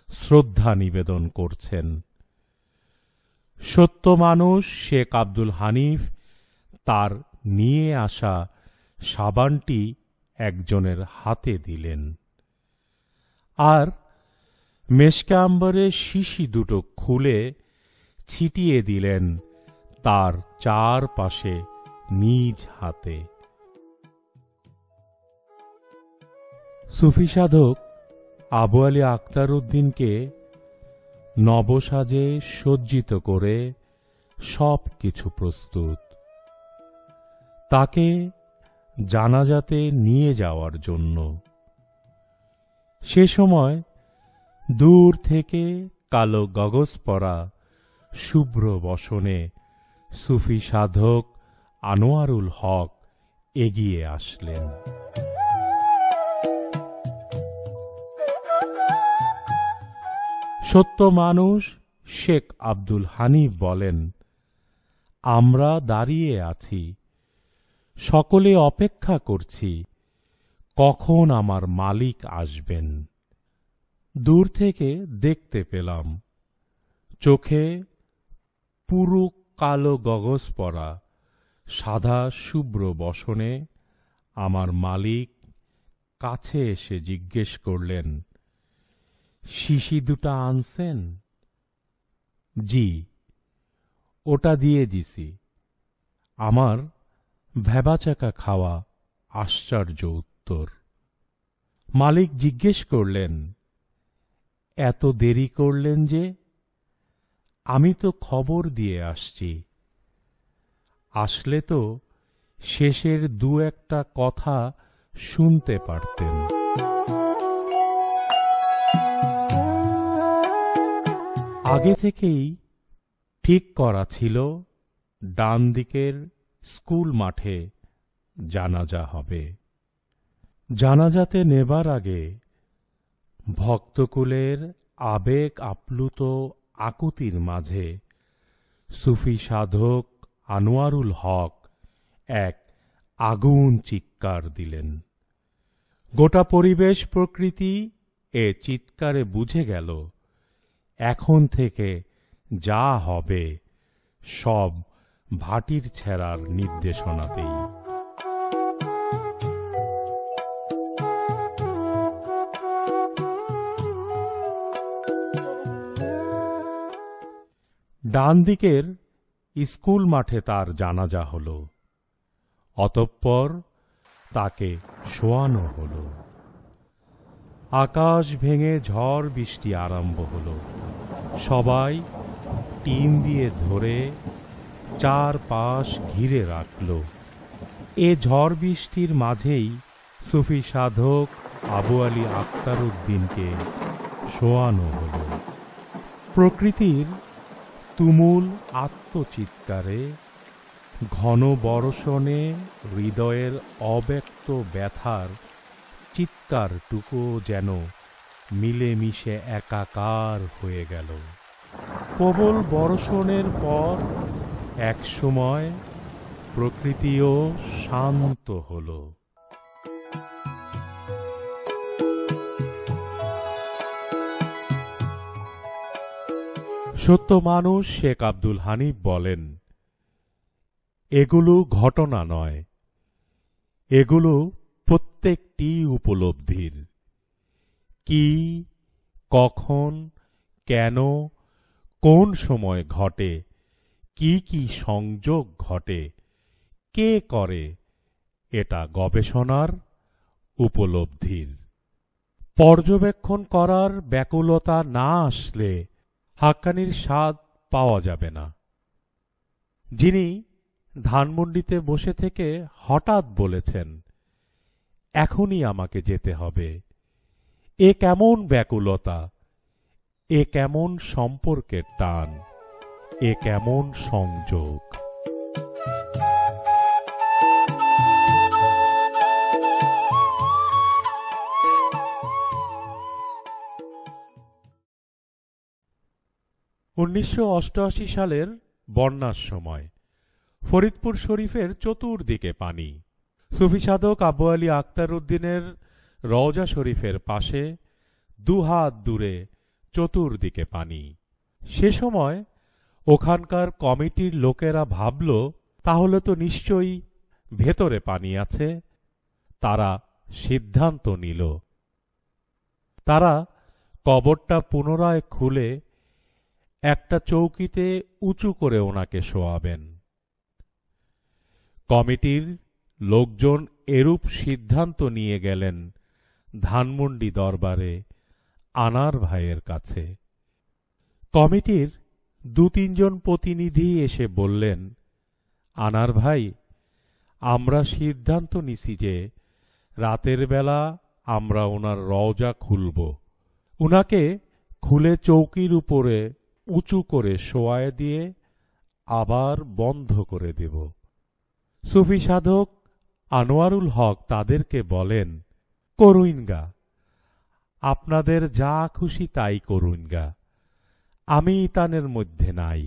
শ্রদ্ধা নিবেদন করছেন। সত্য মানুষ শেখ আব্দুল হানিফ তার নিয়ে আসা সাবানটি একজনের হাতে দিলেন, আর মেশকে আম্বরের শিশি দুটো খুলে ছিটিয়ে দিলেন তার চারপাশে নিজ হাতে। সুফি সাধক আবু আলী আক্তার উদ্দিনকে নবসাজে সজ্জিত করে সব কিছু প্রস্তুত, তাকে জানাজাতে নিয়ে যাওয়ার জন্য। সে সময় দূর থেকে কালো গগস পরা শুভ্র বসনে সুফি সাধক আনোয়ারুল হক এগিয়ে আসলেন। সত্য মানুষ শেখ আব্দুল হানিফ বলেন, আমরা দাঁড়িয়ে আছি, সকলে অপেক্ষা করছি কখন আমার মালিক আসবেন। দূর থেকে দেখতে পেলাম চোখে পুরো কালো গগস পরা সাদা শুভ্র বসনে আমার মালিক কাছে এসে জিজ্ঞেস করলেন, শিশি দুটা আনছেন? জি, ওটা দিয়ে দিছি। আমার ভেবাচাকা খাওয়া আশ্চর্য উত্তর। মালিক জিজ্ঞেস করলেন, এত দেরি করলেন যে? আমি তো খবর দিয়ে আসছি। আসলে তো শেষের দু একটা কথা শুনতে পারতেন। আগে থেকেই ঠিক করা ছিল ডান দিকের স্কুল মাঠে জানাজা হবে। জানাজাতে নেবার আগে ভক্তকুলের আবেগ আপ্লুত আকুতির মাঝে সুফি সাধক আনোয়ারুল হক এক আগুন চিৎকার দিলেন। গোটা পরিবেশ প্রকৃতি এ চিৎকারে বুঝে গেল, এখন থেকে যা হবে সব ভাটির ছেঁড়ার নির্দেশনাতেই। ডান দিকের স্কুল মাঠে তার জানাজা হল। অতঃপর তাকে শোয়ানো হল। আকাশ ভেঙে ঝড় বৃষ্টি আরম্ভ হল। সবাই টিন দিয়ে ধরে চারপাশ ঘিরে রাখল। এ ঝড় বৃষ্টির মাঝেই সুফি সাধক আবু আলী আক্তার উদ্দিনকে শোয়ানো হল। প্রকৃতির তুমুল আত্মচিৎকারে, ঘন বর্ষণে হৃদয়ের অব্যক্ত ব্যথার চিৎকারটুকু যেন মিলেমিশে একাকার হয়ে গেল। প্রবল বর্ষণের পর একসময় প্রকৃতিও শান্ত হল। সত্য মানুষ শেখ আব্দুল হানিফ বলেন, এগুলো ঘটনা নয়, এগুলো প্রত্যেকটি উপলব্ধির। কি, কখন, কেন, কোন সময় ঘটে, কি কি সংযোগ ঘটে, কে করে, এটা গবেষণার, উপলব্ধির। পর্যবেক্ষণ করার ব্যাকুলতা না আসলে হাক্কানির স্বাদ পাওয়া যাবে না। যিনি ধানমন্ডিতে বসে থেকে হঠাৎ বলেছেন, এখনই আমাকে যেতে হবে, এ কেমন ব্যাকুলতা, এ কেমন সম্পর্কের টান, এ কেমন সংযোগ। (1988 সালের বন্যার সময় ফরিদপুর শরীফের চতুর্দিকে পানি। সুফি সাধক আবু আলী আক্তার উদ্দিনের রওজা শরীফের পাশে দুহাত দূরে চতুর্দিকে পানি। সে সময় ওখানকার কমিটির লোকেরা ভাবল, তাহলে তো নিশ্চয়ই ভেতরে পানি আছে। তারা সিদ্ধান্ত নিল, তারা কবরটা পুনরায় খুলে একটা চৌকিতে উঁচু করে ওনাকে শোয়াবেন। কমিটির লোকজন এরূপ সিদ্ধান্ত নিয়ে গেলেন ধানমন্ডি দরবারে আনার ভাইয়ের কাছে। কমিটির 2-3 জন প্রতিনিধি এসে বললেন, আনার ভাই, আমরা সিদ্ধান্ত নিছি যে রাতের বেলা আমরা ওনার রওজা খুলব, উনাকে খুলে চৌকির উপরে উঁচু করে শোয়ায় দিয়ে আবার বন্ধ করে দেব। সুফি সাধক আনোয়ারুল হক তাদেরকে বলেন, করুইনগা, আপনাদের যা খুশি তাই করুইনগা, আমি ইতানের মধ্যে নাই।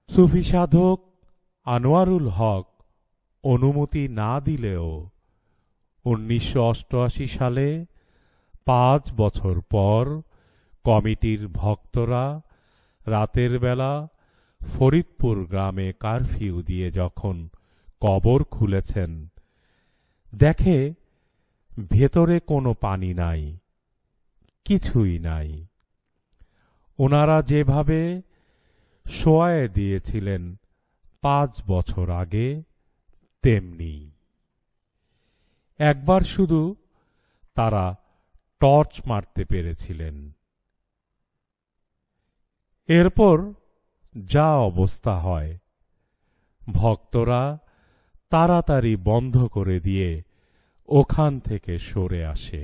সুফি সাধক আনোয়ারুল হক অনুমতি না দিলেও 1988 সালে 5 বছর পর কমিটির ভক্তরা রাতের বেলা ফরিদপুর গ্রামে কারফিউ দিয়ে যখন কবর খুলেছেন, দেখে ভেতরে কোনো পানি নাই, কিছুই নাই। ওনারা যেভাবে শোয়ায়ে দিয়েছিলেন 5 বছর আগে, তেমনি। একবার শুধু তারা টর্চ মারতে পেরেছিলেন। এরপর যা অবস্থা হয়, ভক্তরা তাড়াতাড়ি বন্ধ করে দিয়ে ওখান থেকে সরে আসে।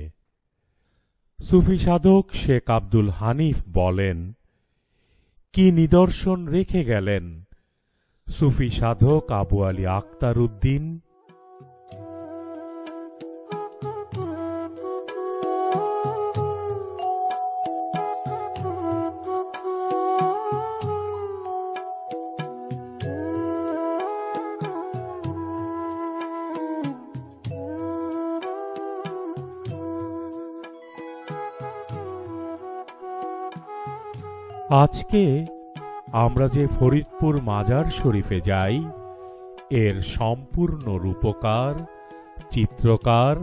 সুফি সাধক শেখ আব্দুল হানিফ বলেন, কি নিদর্শন রেখে গেলেন সুফি সাধক আবু আলী আক্তার উদ্দিন। আজকে আমরা যে ফরিদপুর মাজার শরীফে যাই, এর সম্পূর্ণ রূপকার, চিত্রকার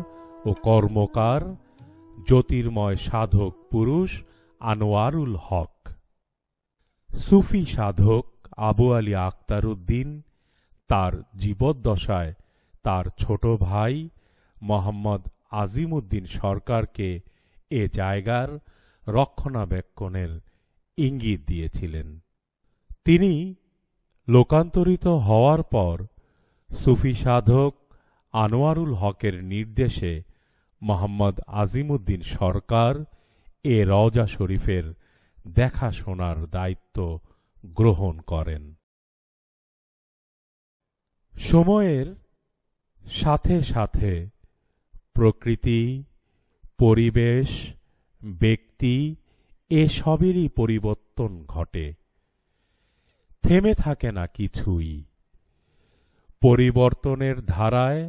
ও কর্মকার জ্যোতির্ময় সাধক পুরুষ আনোয়ারুল হক। সুফি সাধক আবু আলী আখতার উদ্দিন তার জীবদ্দশায় তার ছোট ভাই মোহাম্মদ আজিম উদ্দিন সরকারকে এ জায়গার রক্ষণাবেক্ষণের ইঙ্গিত দিয়েছিলেন। তিনি লোকান্তরিত হওয়ার পর সুফি সাধক আনোয়ারুল হকের নির্দেশে মোহাম্মদ আজিম উদ্দিন সরকার এ রওজা শরীফের দেখাশোনার দায়িত্ব গ্রহণ করেন। সময়ের সাথে সাথে প্রকৃতি, পরিবেশ, ব্যক্তি এসবেরই পরিবর্তন ঘটে, থেমে থাকে না কিছুই। পরিবর্তনের ধারায়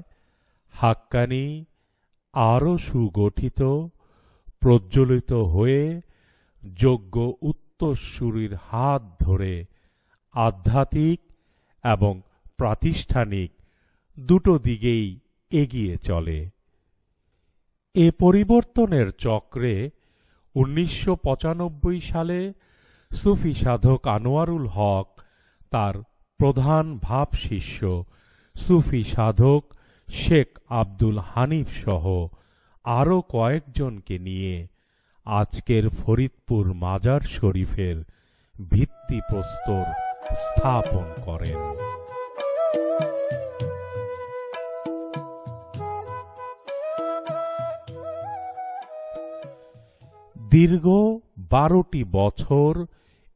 হাক্কানি আরও সুগঠিত, প্রজ্বলিত হয়ে যোগ্য উত্তরসূরির হাত ধরে আধ্যাত্মিক এবং প্রাতিষ্ঠানিক দুটো দিকেই এগিয়ে চলে। এ পরিবর্তনের চক্রে 1995 সালে সুফি সাধক আনোয়ারুল হক তার প্রধান ভাবশিষ্য সুফি সাধক শেখ আব্দুল হানিফ সহ আরও কয়েকজনকে নিয়ে আজকের ফরিদপুর মাজার শরীফের ভিত্তিপ্রস্তর স্থাপন করেন। দীর্ঘ 12টি বছর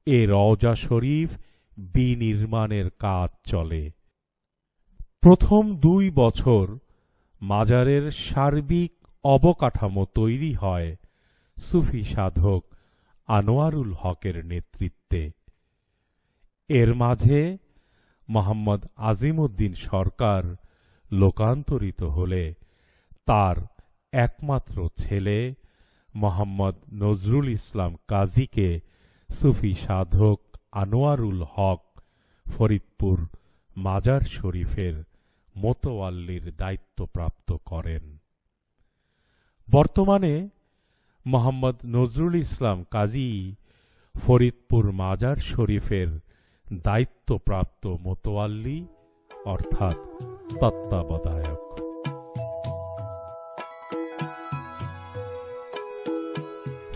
এ রওজা শরীফ বিনির্মাণের কাজ চলে। প্রথম 2 বছর মাজারের সার্বিক অবকাঠামো তৈরি হয় সুফি সাধক আনোয়ারুল হকের নেতৃত্বে। এর মাঝে মোহাম্মদ আজিম উদ্দিন সরকার লোকান্তরিত হলে তার একমাত্র ছেলে মোহাম্মদ নজরুল ইসলাম কাজীকে সুফি সাধক আনোয়ারুল হক ফরিদপুর মাজার শরীফের মোতওয়াল্লির দায়িত্বপ্রাপ্ত করেন। বর্তমানে মোহাম্মদ নজরুল ইসলাম কাজী ফরিদপুর মাজার শরীফের দায়িত্বপ্রাপ্ত মোতওয়াল্লি অর্থাৎ তত্ত্বাবধায়ক।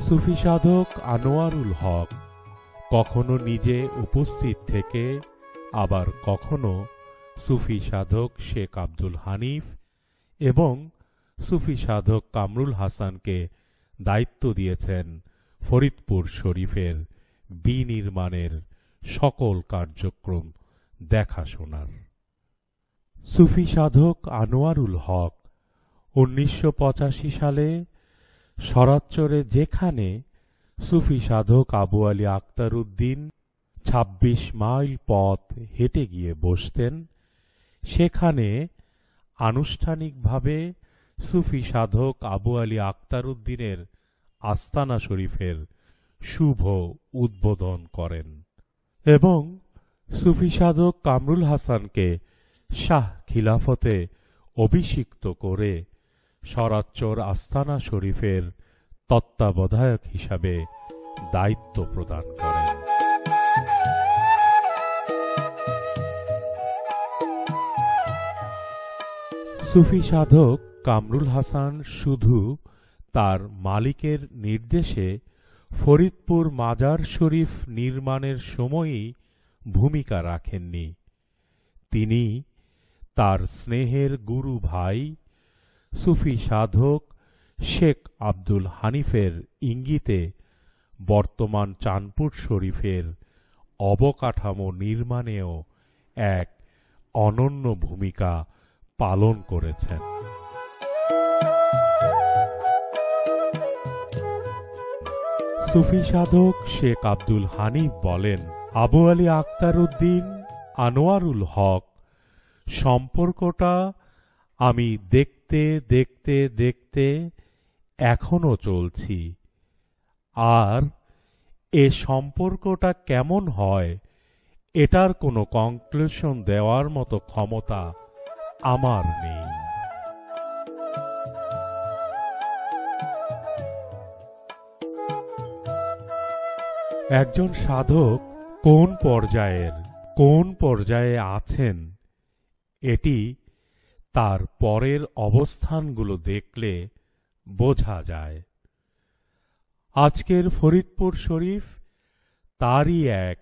সুফি সাধক আনোয়ারুল হক কখনো নিজে উপস্থিত থেকে আবার কখনো সুফি সাধক শেখ আব্দুল হানিফ এবং সুফি সাধক কামরুল হাসানকে দায়িত্ব দিয়েছেন ফরিদপুর শরীফের বিনির্মাণের সকল কার্যক্রম দেখাশোনার। সুফি সাধক আনোয়ারুল হক 1985 সালে শরৎচরে যেখানে সুফি সাধক আবু আলী আখতার উদ্দিন 26 মাইল পথ হেঁটে গিয়ে বসতেন, সেখানে আনুষ্ঠানিকভাবে সুফি সাধক আবু আলী আখতার উদ্দিনের আস্তানা শরীফের শুভ উদ্বোধন করেন এবং সুফি সাধক কামরুল হাসানকে শাহ খিলাফতে অভিষিক্ত করে শরৎচর আস্তানা শরীফের তত্ত্বাবধায়ক হিসাবে দায়িত্ব প্রদান করেন। সুফি সাধক কামরুল হাসান শুধু তার মালিকের নির্দেশে ফরিদপুর মাজার শরীফ নির্মাণের সময়ই ভূমিকা রাখেননি, তিনি তার স্নেহের গুরু ভাই সুফি সাধক শেখ আব্দুল হানিফের ইঙ্গিতে বর্তমান চাঁদপুর শরীফের অবকাঠামো নির্মাণেও এক অনন্য ভূমিকা পালন করেছেন। সুফি সাধক শেখ আব্দুল হানিফ বলেন, আবু আলী আখতার উদ্দিন আনোয়ারুল হক সম্পর্কটা আমি দেখতে দেখতে দেখতে এখনো চলছি, আর এ সম্পর্কটা কেমন হয় এটার কোনো কনক্লুশন দেওয়ার মতো ক্ষমতা আমার নেই। একজন সাধক কোন পর্যায়ে আছেন এটি তার পরের অবস্থানগুলো দেখলে বোঝা যায়। আজকের ফরিদপুর শরীফ তারই এক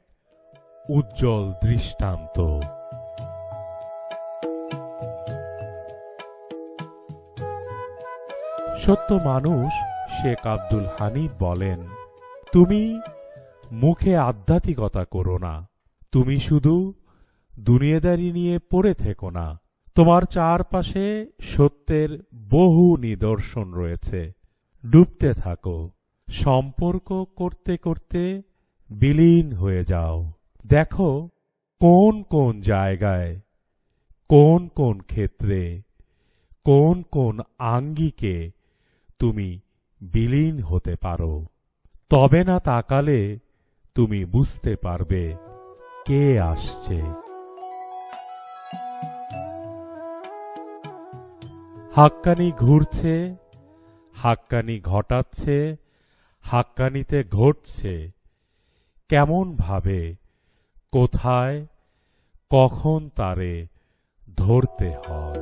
উজ্জ্বল দৃষ্টান্ত। সত্য মানুষ শেখ আব্দুল হানিফ বলেন, তুমি মুখে আধ্যাত্মিকতা করো না, তুমি শুধু দুনিয়াদারি নিয়ে পড়ে থেকো না। তোমার চারপাশে সত্যের বহু নিদর্শন রয়েছে, ডুবতে থাকো, সম্পর্ক করতে করতে বিলীন হয়ে যাও। দেখো কোন কোন জায়গায়, কোন কোন ক্ষেত্রে, কোন কোন আঙ্গিকে তুমি বিলীন হতে পারো। তবে না তাকালে তুমি বুঝতে পারবে কে আসছে। হাক্কানি ঘুরছে, হাক্কানি ঘটাচ্ছে, হাক্কানিতে ঘটছে, কেমন ভাবে, কোথায়, কখন তারে ধরতে হয়।